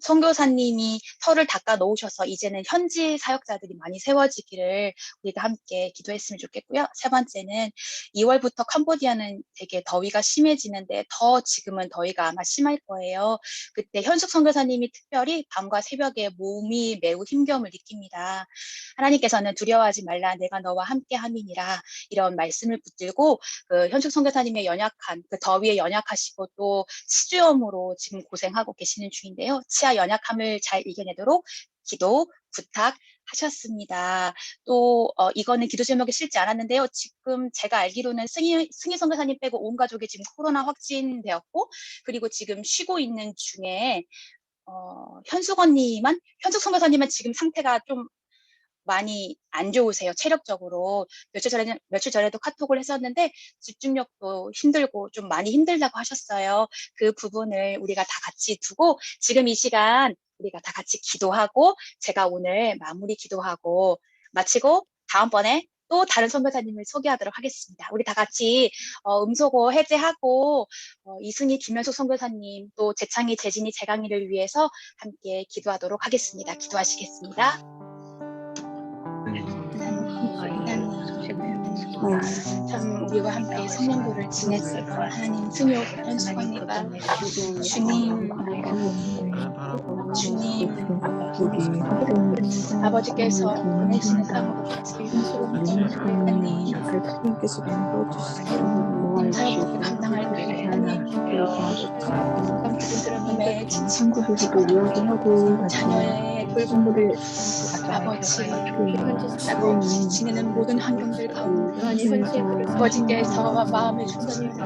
선교사님이 터를 닦아 놓으셔서 이제는 현지 사역자들이 많이 세워지기를 우리가 함께 기도했으면 좋겠고요. 세 번째는 2월부터 캄보디아는 되게 더위가 심해지는데 더 지금은 더위가 아마 심할 거예요. 그때 현숙 선교사님이 특별히 밤과 새벽에 몸이 매우 힘겨움을 느낍니다. 하나님께서는 두려워하지 말라 내가 너와 함께 함이니라 이런 말씀을 붙들고 그 현숙 선교사님의 연약한 그 더위에 연약하시고 또 치주염으로 지금 고생하고 계시는 중인데요. 치아 연약함을 잘 이겨내도록 기도 부탁하셨습니다. 또 이거는 기도 제목에 실지 않았는데요. 지금 제가 알기로는 승희 선교사님 빼고 온 가족이 지금 코로나 확진되었고 그리고 지금 쉬고 있는 중에 현숙 선교사님은 지금 상태가 좀 많이 안 좋으세요. 체력적으로. 며칠 전에도 카톡을 했었는데 집중력도 힘들고 좀 많이 힘들다고 하셨어요. 그 부분을 우리가 다 같이 두고 지금 이 시간 우리가 다 같이 기도하고 제가 오늘 마무리 기도하고 마치고 다음번에 또 다른 선교사님을 소개하도록 하겠습니다. 우리 다 같이 음소거 해제하고 이승희 김현숙 선교사님 또 재창희 재진이 재강이를 위해서 함께 기도하도록 하겠습니다. 기도하시겠습니다. 참 우리와 함께 성령도를 지냈을 걸 하나님 승희 현숙 언니가 주님 아버지께서 보내시는 땅으로 같이 하나님 인사롭게 감당할 때 하나님 부모님의 지침과 자녀의 돌봄을 아버지 지내는 모든 환경들 가운데 아버지께서 마음을 주시고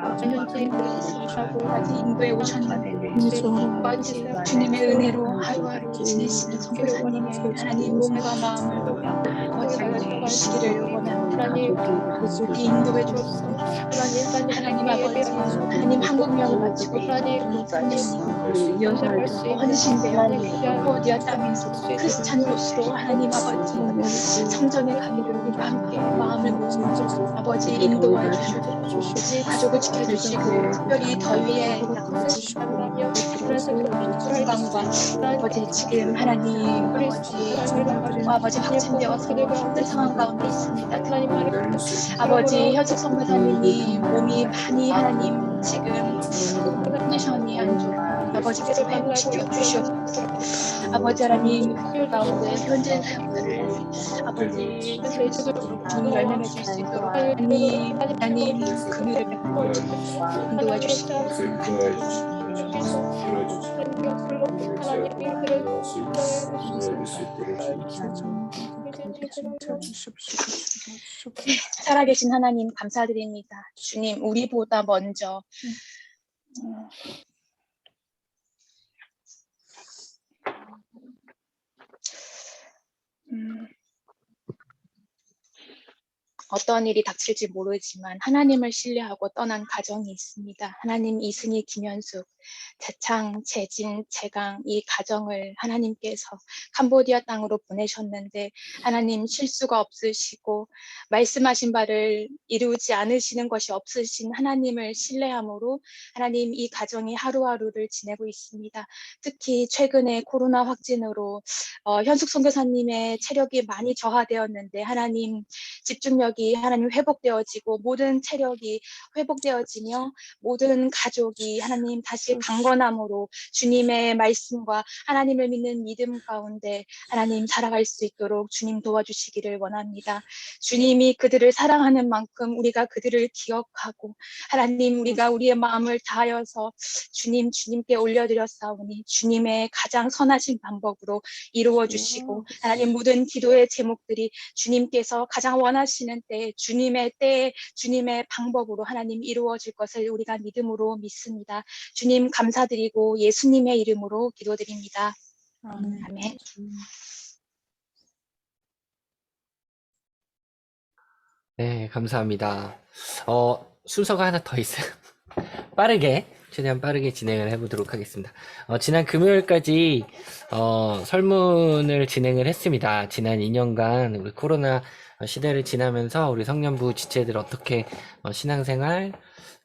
아버지 인도에 오셨는데 아버지 주님의 은혜로 하루하루 지내시는 선교사님의 하나님 몸과 마음을 아버지 주시기를 원합니다. 인도해 주옵소서. 하나님 아버지 하나님 한국명을 바치고 헌신되어 캄보디아 땅에서 크리스찬 곳으로 하나님 아버지 성전에 가기를 우리가 함께 마음을 모으고 아버지 인도해 주시고 가족을 지켜주시고 특별히 더위에 아버지 건강과 아버지 지금 하나님 아버지 확진되어서 힘든 상황 가운데 있습니다. 아버지 현직 선교사님이 몸이 많이 하나님 지금 컨디션이 안 좋아 아버지께서 회복시켜 주시옵소서. 아버지 하나님 가운데 현재 사역들을 아버지 주님 열매맺을 수 있도록 하나님 금요를 베풀어 인도해 주시옵소서. 살아계신 하나님 감사드립니다. 주님 우리보다 먼저 어떤 일이 닥칠지 모르지만 하나님을 신뢰하고 떠난 가정이 있습니다. 하나님 이승희, 김현숙, 재창, 재진, 재강 이 가정을 하나님께서 캄보디아 땅으로 보내셨는데 하나님 실수가 없으시고 말씀하신 바를 이루지 않으시는 것이 없으신 하나님을 신뢰함으로 하나님 이 가정이 하루하루를 지내고 있습니다. 특히 최근에 코로나 확진으로 현숙 선교사님의 체력이 많이 저하되었는데 하나님 집중력이 하나님 회복되어지고 모든 체력이 회복되어지며 모든 가족이 하나님 다시 강건함으로 주님의 말씀과 하나님을 믿는 믿음 가운데 하나님 살아갈 수 있도록 주님 도와주시기를 원합니다. 주님이 그들을 사랑하는 만큼 우리가 그들을 기억하고 하나님 우리가 우리의 마음을 다하여서 주님께 올려드렸사오니 주님의 가장 선하신 방법으로 이루어 주시고 하나님 모든 기도의 제목들이 주님께서 가장 원하시는 때 주님의 때에 주님의 방법으로 하나님 이루어질 것을 우리가 믿음으로 믿습니다. 주님 감사드리고 예수님의 이름으로 기도드립니다. 아멘. 네, 감사합니다. 순서가 하나 더 있어요. 최대한 빠르게 진행을 해보도록 하겠습니다. 지난 금요일까지, 설문을 진행을 했습니다. 지난 2년간 우리 코로나 시대를 지나면서 우리 성년부 지체들 어떻게, 신앙생활,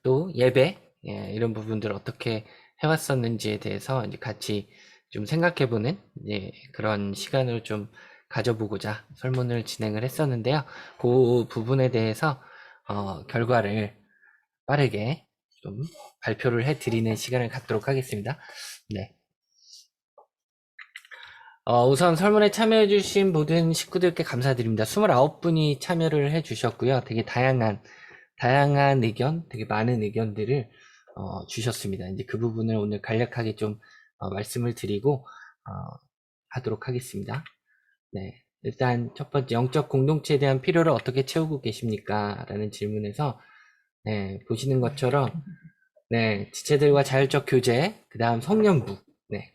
또 예배, 이런 부분들 어떻게 해왔었는지에 대해서 이제 같이 좀 생각해보는, 그런 시간을 좀 가져보고자 설문을 진행을 했었는데요. 그 부분에 대해서 결과를 빠르게 좀 발표를 해드리는 시간을 갖도록 하겠습니다. 네. 우선 설문에 참여해주신 모든 식구들께 감사드립니다. 29분이 참여를 해주셨고요. 되게 다양한 의견, 되게 많은 의견들을 주셨습니다. 이제 그 부분을 오늘 간략하게 좀 말씀을 드리고 하도록 하겠습니다. 네, 일단 첫 번째 영적 공동체에 대한 필요를 어떻게 채우고 계십니까? 라는 질문에서 네, 보시는 것처럼 네, 지체들과 자율적 교제, 그 다음 성년부, 네,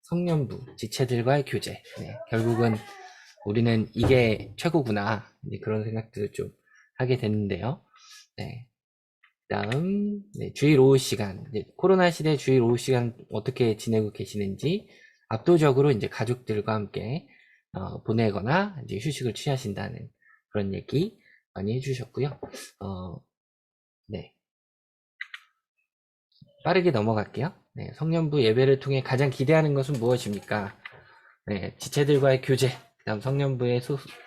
성년부, 지체들과의 교제, 네, 결국은 우리는 이게 최고구나, 이제 그런 생각들을 좀 하게 됐는데요. 네, 그 다음 네, 주일 오후 시간, 이제 코로나 시대 주일 오후 시간 어떻게 지내고 계시는지 압도적으로 이제 가족들과 함께 보내거나 이제 휴식을 취하신다는 그런 얘기 많이 해주셨고요. 네. 빠르게 넘어갈게요. 네, 성년부 예배를 통해 가장 기대하는 것은 무엇입니까? 네, 지체들과의 교제, 그다음 성년부에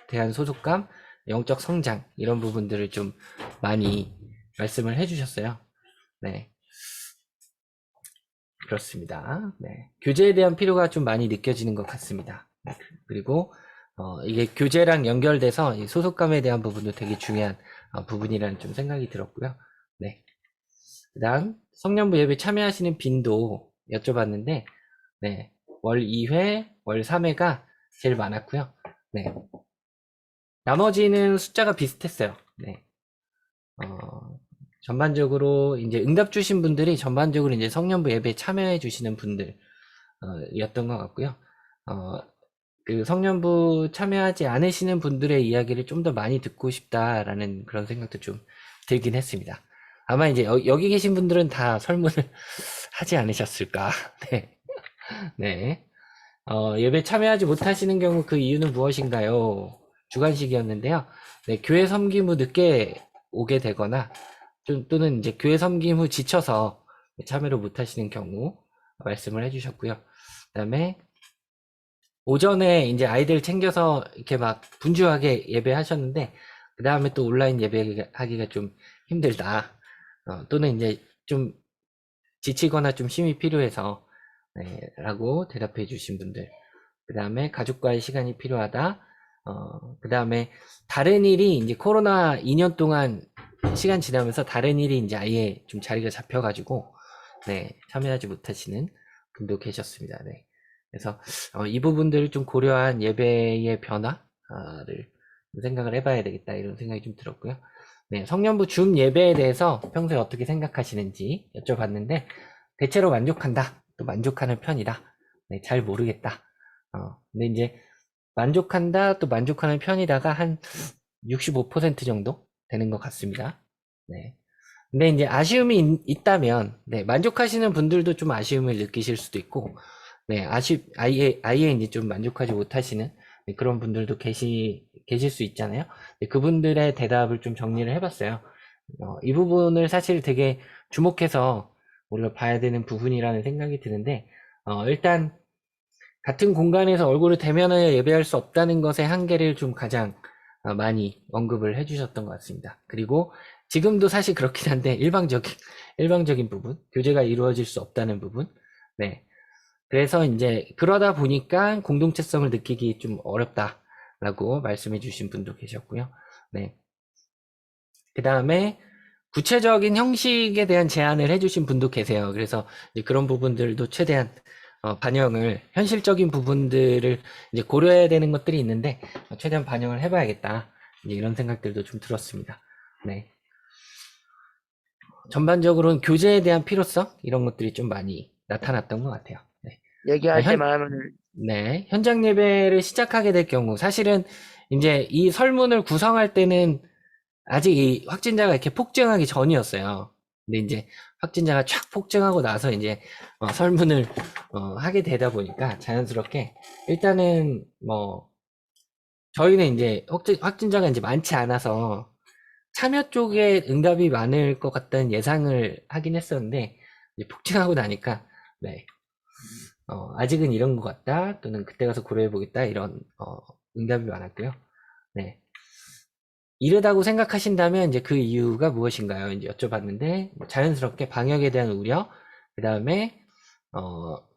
대한 소속감, 영적 성장 이런 부분들을 좀 많이 말씀을 해주셨어요. 네, 그렇습니다. 네, 교제에 대한 필요가 좀 많이 느껴지는 것 같습니다. 그리고 이게 교재랑 연결돼서 이 소속감에 대한 부분도 되게 중요한 부분이라는 좀 생각이 들었고요. 네. 그다음 성년부 예배 참여하시는 빈도 여쭤봤는데, 네, 월 2회, 월 3회가 제일 많았고요. 네. 나머지는 숫자가 비슷했어요. 네. 전반적으로 이제 응답 주신 분들이 전반적으로 이제 성년부 예배에 참여해 주시는 분들 였던 것 같고요. 그 성년부 참여하지 않으시는 분들의 이야기를 좀 더 많이 듣고 싶다라는 그런 생각도 좀 들긴 했습니다. 아마 이제 여기 계신 분들은 다 설문을 하지 않으셨을까. 네. 네. 예배 참여하지 못하시는 경우 그 이유는 무엇인가요? 주관식이었는데요. 네, 교회 섬김 후 늦게 오게 되거나 또는 이제 교회 섬김 후 지쳐서 참여를 못하시는 경우 말씀을 해주셨고요. 그다음에 오전에 이제 아이들 챙겨서 이렇게 막 분주하게 예배하셨는데 그 다음에 또 온라인 예배하기가 좀 힘들다. 또는 이제 좀 지치거나 좀 힘이 필요해서 네, 라고 대답해 주신 분들. 그 다음에 가족과의 시간이 필요하다. 그 다음에 다른 일이 이제 코로나 2년 동안 시간 지나면서 다른 일이 이제 아예 좀 자리가 잡혀가지고 네, 참여하지 못하시는 분도 계셨습니다. 네. 그래서 이 부분들을 좀 고려한 예배의 변화를 생각을 해봐야 되겠다 이런 생각이 좀 들었고요. 네, 성년부 줌 예배에 대해서 평소에 어떻게 생각하시는지 여쭤봤는데 대체로 만족한다, 또 만족하는 편이다, 네, 잘 모르겠다. 근데 이제 만족한다, 또 만족하는 편이다가 한 65% 정도 되는 것 같습니다. 네. 근데 이제 아쉬움이 있다면, 네, 만족하시는 분들도 좀 아쉬움을 느끼실 수도 있고, 네, 아예 이제 좀 만족하지 못하시는 네, 그런 분들도 계실 수 있잖아요. 네, 그분들의 대답을 좀 정리를 해봤어요. 이 부분을 사실 되게 주목해서 우리가 봐야 되는 부분이라는 생각이 드는데, 일단 같은 공간에서 얼굴을 대면하여 예배할 수 없다는 것의 한계를 좀 가장 많이 언급을 해주셨던 것 같습니다. 그리고 지금도 사실 그렇긴 한데 일방적인 부분, 교제가 이루어질 수 없다는 부분, 네. 그래서 이제 그러다 보니까 공동체성을 느끼기 좀 어렵다라고 말씀해 주신 분도 계셨고요. 네. 그 다음에 구체적인 형식에 대한 제안을 해주신 분도 계세요. 그래서 이제 그런 부분들도 최대한 반영을, 현실적인 부분들을 이제 고려해야 되는 것들이 있는데 최대한 반영을 해봐야겠다. 이제 이런 생각들도 좀 들었습니다. 네. 전반적으로는 교제에 대한 필요성 이런 것들이 좀 많이 나타났던 것 같아요. 네. 얘기할 때만 네, 현장 예배를 시작하게 될 경우 사실은 이제 이 설문을 구성할 때는 아직 이 확진자가 이렇게 폭증하기 전이었어요. 근데 이제 확진자가 쫙 폭증하고 나서 이제 설문을 하게 되다 보니까 자연스럽게 일단은 뭐 저희는 이제 확진자가 이제 많지 않아서 참여 쪽에 응답이 많을 것 같다는 예상을 하긴 했었는데 이제 폭증하고 나니까 네. 아직은 이런 것 같다 또는 그때 가서 고려해 보겠다 이런 응답이 많았고요. 네. 이르다고 생각하신다면 이제 그 이유가 무엇인가요? 이제 여쭤봤는데 뭐 자연스럽게 방역에 대한 우려, 그 다음에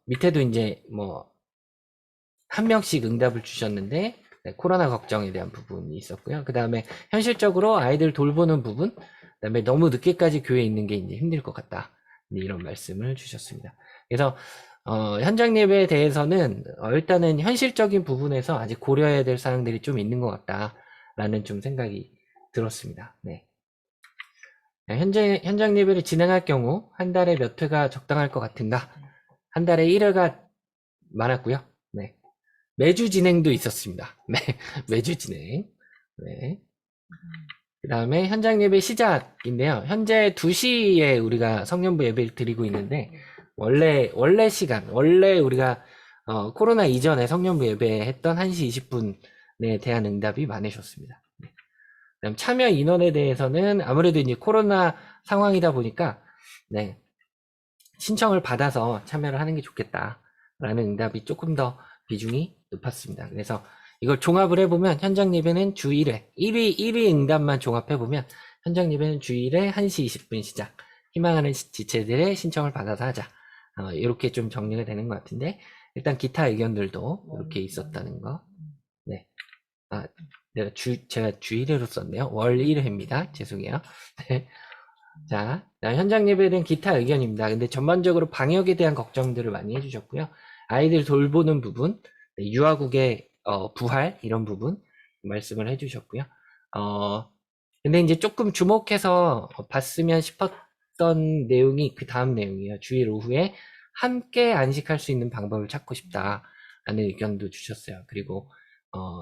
밑에도 이제 뭐 한 명씩 응답을 주셨는데 네, 코로나 걱정에 대한 부분이 있었고요. 그 다음에 현실적으로 아이들 돌보는 부분, 그 다음에 너무 늦게까지 교회에 있는 게 이제 힘들 것 같다 이런 말씀을 주셨습니다. 그래서 현장 예배에 대해서는 일단은 현실적인 부분에서 아직 고려해야 될 사항들이 좀 있는 것 같다라는 좀 생각이 들었습니다. 네. 현장 예배를 진행할 경우 한 달에 몇 회가 적당할 것 같은가? 한 달에 1회가 많았고요. 네. 매주 진행도 있었습니다. 네. 매주 진행. 네. 그 다음에 현장 예배 시작인데요. 현재 2시에 우리가 성년부 예배를 드리고 있는데 원래 시간, 원래 우리가 코로나 이전에 성년부 예배했던 1시 20분에 대한 응답이 많으셨습니다. 네. 그다음 참여 인원에 대해서는 아무래도 이제 코로나 상황이다 보니까 네, 신청을 받아서 참여를 하는 게 좋겠다라는 응답이 조금 더 비중이 높았습니다. 그래서 이걸 종합을 해보면 현장 예배는 주 1회, 1위 응답만 종합해보면 현장 예배는 주 1회 1시 20분 시작, 희망하는 지체들의 신청을 받아서 하자. 이렇게 좀 정리가 되는 것 같은데 일단 기타 의견들도 이렇게 있었다는 거 네. 제가 주 1회로 썼네요. 월 1회입니다. 죄송해요. 네. 자, 현장 예배에 대한 기타 의견입니다. 근데 전반적으로 방역에 대한 걱정들을 많이 해주셨고요. 아이들 돌보는 부분, 네, 유아국의 부활 이런 부분 말씀을 해주셨고요. 근데 이제 조금 주목해서 봤으면 싶었던 내용이 그 다음 내용이에요. 주일 오후에 함께 안식할 수 있는 방법을 찾고 싶다라는 의견도 주셨어요. 그리고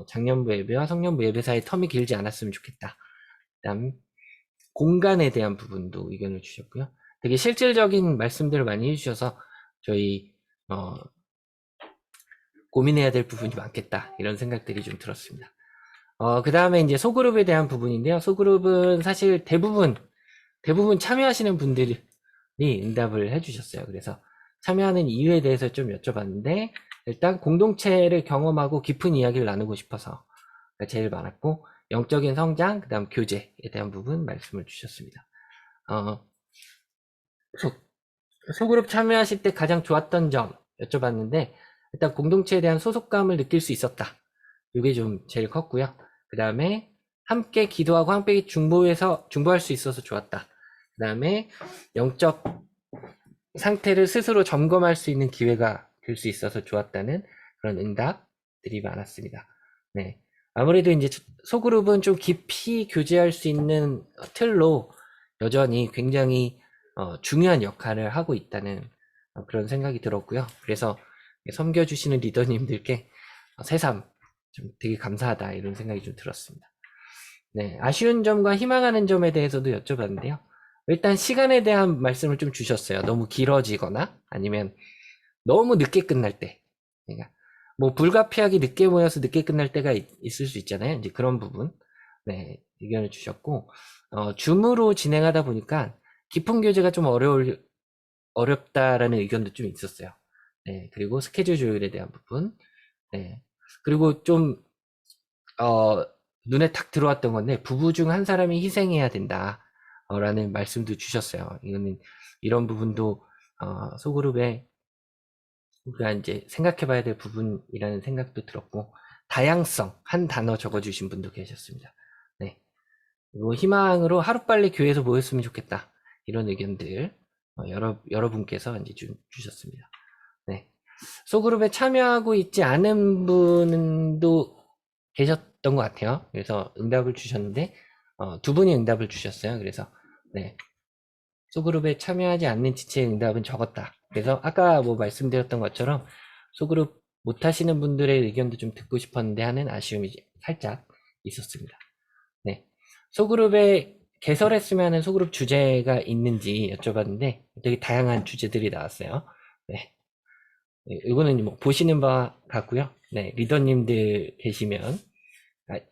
장년부 예배와 성년부 예배 사이 텀이 길지 않았으면 좋겠다. 그다음 공간에 대한 부분도 의견을 주셨고요. 되게 실질적인 말씀들을 많이 해주셔서 저희 고민해야 될 부분이 많겠다 이런 생각들이 좀 들었습니다. 그 다음에 이제 소그룹에 대한 부분인데요. 소그룹은 사실 대부분 참여하시는 분들이 응답을 해주셨어요. 그래서 참여하는 이유에 대해서 좀 여쭤봤는데 일단 공동체를 경험하고 깊은 이야기를 나누고 싶어서 제일 많았고 영적인 성장, 그 다음 교제에 대한 부분 말씀을 주셨습니다. 소그룹 참여하실 때 가장 좋았던 점 여쭤봤는데 일단 공동체에 대한 소속감을 느낄 수 있었다. 이게 좀 제일 컸고요. 그 다음에 함께 기도하고 함께 중보할 수 있어서 좋았다. 그 다음에 영적 상태를 스스로 점검할 수 있는 기회가 될 수 있어서 좋았다는 그런 응답들이 많았습니다. 네. 아무래도 이제 소그룹은 좀 깊이 교제할 수 있는 틀로 여전히 굉장히 중요한 역할을 하고 있다는 그런 생각이 들었고요. 그래서 섬겨주시는 리더님들께 새삼 좀 되게 감사하다 이런 생각이 좀 들었습니다. 네, 아쉬운 점과 희망하는 점에 대해서도 여쭤봤는데요. 일단 시간에 대한 말씀을 좀 주셨어요. 너무 길어지거나 아니면 너무 늦게 끝날 때. 그러니까 뭐 불가피하게 늦게 모여서 늦게 끝날 때가 있을 수 있잖아요. 이제 그런 부분. 네, 의견을 주셨고 줌으로 진행하다 보니까 깊은 교제가 좀 어렵다라는 의견도 좀 있었어요. 네, 그리고 스케줄 조율에 대한 부분. 네. 그리고 좀 눈에 탁 들어왔던 건데 부부 중 한 사람이 희생해야 된다 라는 말씀도 주셨어요. 이런 부분도 소그룹에 우리가 이제 생각해 봐야 될 부분이라는 생각도 들었고 다양성 한 단어 적어주신 분도 계셨습니다. 네. 그리고 희망으로 하루빨리 교회에서 모였으면 좋겠다 이런 의견들 여러분께서 이제 주셨습니다. 네. 소그룹에 참여하고 있지 않은 분도 계셨던 것 같아요. 그래서 응답을 주셨는데 두 분이 응답을 주셨어요. 그래서 네. 소그룹에 참여하지 않는 지체의 응답은 적었다. 그래서 아까 뭐 말씀드렸던 것처럼 소그룹 못 하시는 분들의 의견도 좀 듣고 싶었는데 하는 아쉬움이 살짝 있었습니다. 네. 소그룹에 개설했으면 하는 소그룹 주제가 있는지 여쭤봤는데 되게 다양한 주제들이 나왔어요. 네. 네, 이거는 뭐 보시는 바 같고요. 네, 리더님들 계시면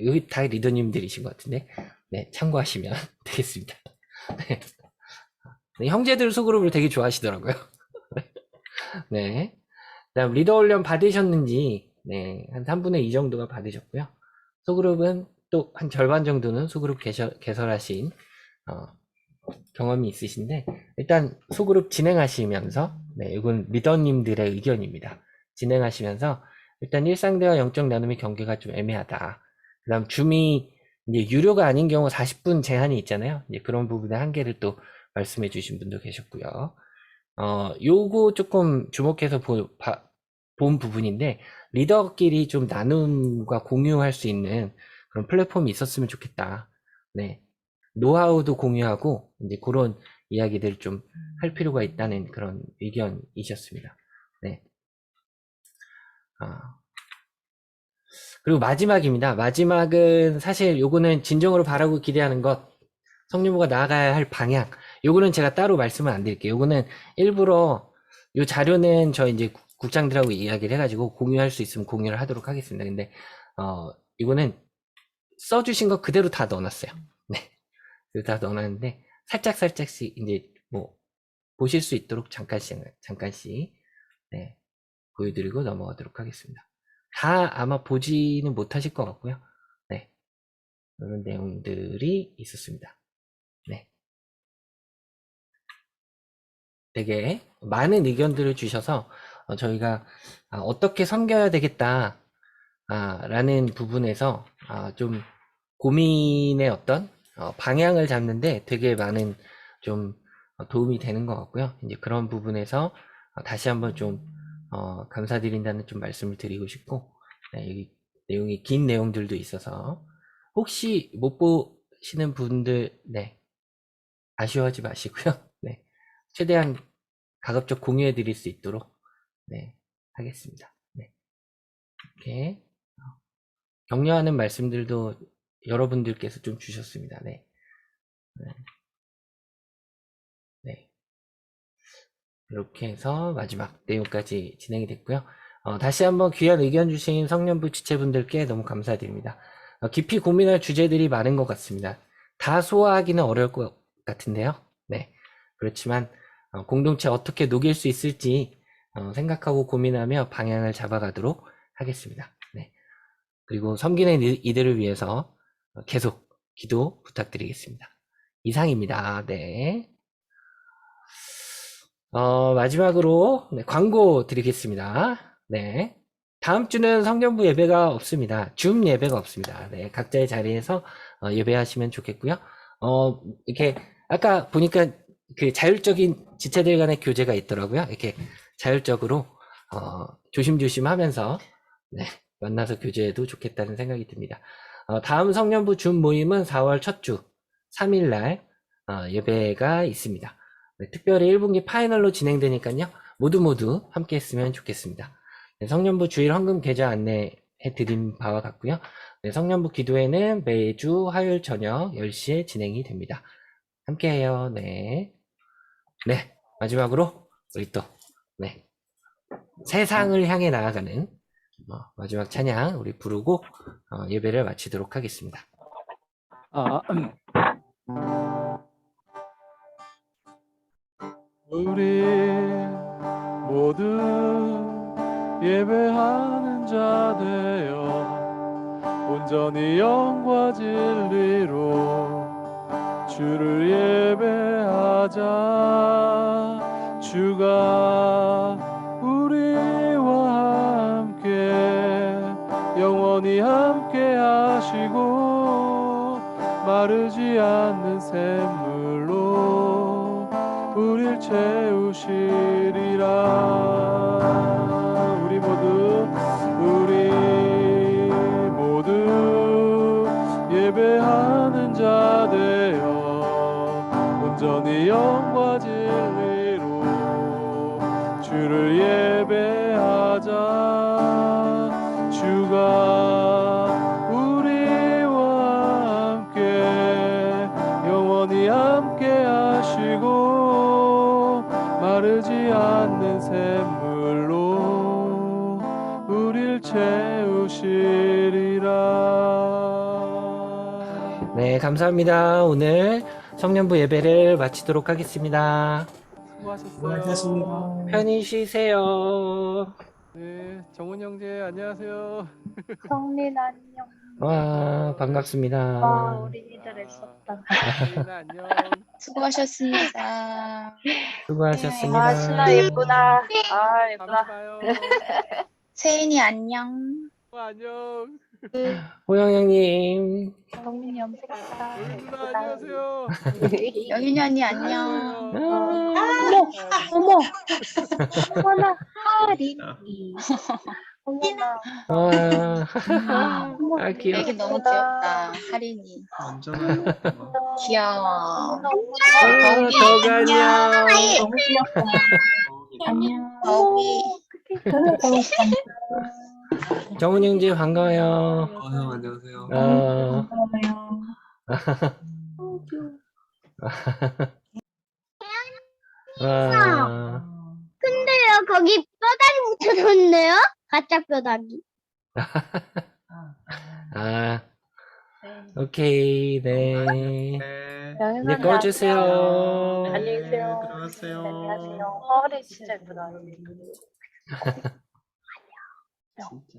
여기 다 리더님들이신 것 같은데 네, 참고하시면 되겠습니다. 네. 네, 형제들 소그룹을 되게 좋아하시더라고요. 네. 그다음 리더 훈련 받으셨는지 네, 한 3분의 2 정도가 받으셨고요. 소그룹은 또 한 절반 정도는 소그룹 개설하신 경험이 있으신데 일단 소그룹 진행하시면서 네, 이건 리더님들의 의견입니다. 진행하시면서 일단 일상대화 영적 나눔의 경계가 좀 애매하다. 그 다음 줌이 이제 유료가 아닌 경우 40분 제한이 있잖아요. 이제 그런 부분의 한계를 또 말씀해 주신 분도 계셨고요. 요거 조금 주목해서 본 부분인데 리더끼리 좀 나눔과 공유할 수 있는 그런 플랫폼이 있었으면 좋겠다. 네. 노하우도 공유하고 이제 그런 이야기들 좀 할 필요가 있다는 그런 의견이셨습니다. 네. 그리고 마지막입니다. 마지막은 사실 요거는 진정으로 바라고 기대하는 것, 성령부가 나아가야 할 방향. 요거는 제가 따로 말씀을 안 드릴게요. 요거는 일부러 요 자료는 저 이제 국장들하고 이야기를 해가지고 공유할 수 있으면 공유를 하도록 하겠습니다. 근데 이거는 써주신 거 그대로 다 넣어놨어요. 네, 다 넣어놨는데 살짝씩 이제 뭐 보실 수 있도록 잠깐씩 네, 보여드리고 넘어가도록 하겠습니다. 다 아마 보지는 못하실 것 같고요. 네, 이런 내용들이 있었습니다. 네, 되게 많은 의견들을 주셔서 저희가 어떻게 섬겨야 되겠다 라는 부분에서 좀 고민의 어떤 방향을 잡는데 되게 많은 좀 도움이 되는 것 같고요. 이제 그런 부분에서 다시 한번 좀 감사드린다는 좀 말씀을 드리고 싶고, 네, 여기 내용이 긴 내용들도 있어서 혹시 못 보시는 분들, 네, 아쉬워하지 마시고요. 네, 최대한 가급적 공유해 드릴 수 있도록, 네, 하겠습니다. 네, 이렇게 격려하는 말씀들도 여러분들께서 좀 주셨습니다. 네. 네. 네. 이렇게 해서 마지막 내용까지 진행이 됐고요. 다시 한번 귀한 의견 주신 성년부 지체분들께 너무 감사드립니다. 깊이 고민할 주제들이 많은 것 같습니다. 다 소화하기는 어려울 것 같은데요. 네. 그렇지만 공동체 어떻게 녹일 수 있을지 생각하고 고민하며 방향을 잡아가도록 하겠습니다. 네. 그리고 섬기는 이들을 위해서 계속 기도 부탁드리겠습니다. 이상입니다. 네. 마지막으로 광고 드리겠습니다. 네. 다음 주는 성년부 예배가 없습니다. 줌 예배가 없습니다. 네. 각자의 자리에서 예배하시면 좋겠고요. 이렇게 아까 보니까 그 자율적인 지체들 간의 교제가 있더라고요. 이렇게 자율적으로 조심조심 하면서 네, 만나서 교제해도 좋겠다는 생각이 듭니다. 다음 성년부 줌 모임은 4월 첫 주 3일날 예배가 있습니다. 네, 특별히 1분기 파이널로 진행되니까요. 모두 함께 했으면 좋겠습니다. 네, 성년부 주일 헌금 계좌 안내해 드린 바와 같고요. 네, 성년부 기도회는 매주 화요일 저녁 10시에 진행이 됩니다. 함께 해요. 네. 네, 마지막으로 우리 또 네, 세상을 향해 나아가는 마지막 찬양 우리 부르고 예배를 마치도록 하겠습니다. 우리 모두 예배하는 자 되어 온전히 영과 진리로 주를 예배하자. 주가 우리와 함께 영원히 함께 하시고 마르지 않는 샘물로 우릴 채우시리라. 우리 모두 예배하는 자 되어 온전히 영과 진리로 주를 예배하자. 주가 우리와 함께 영원히 함께 하시고 마르지 않는 샘물로 우릴 채우시리라. 네, 감사합니다. 오늘 성년부 예배를 마치도록 하겠습니다. 수고하셨어요. 편히 쉬세요. 네, 정훈 형제 안녕하세요. 성민 안녕. 와, 반갑습니다. 어린이들 애썼다. 세인아 안녕. 수고하셨습니다. 수고하셨습니다. 신아 예쁘다. 다음에 예쁘다. 봐요. 세인이 안녕. 안녕. 호영 형님. 성민이 염색했다. 누나 안녕하세요. 영윤이 언니 안녕. 어머. 어머나. 하리. 어머나. 와, 귀여워. 애기 너무 귀엽다. 하린이. 완전 귀여워. 덕이 안녕. 너무 귀엽다. 안녕. 덕이. 정훈 형제 반가워요. 형 안녕하세요. 와. 근데요, 거기 뼈다귀 붙여줬네요? 가짜 뼈다귀. 오케이, 네. 이제 꺼주세요. 안녕히 계세요. 들어가세요. 안녕하세요. 허리 진짜 예쁘다.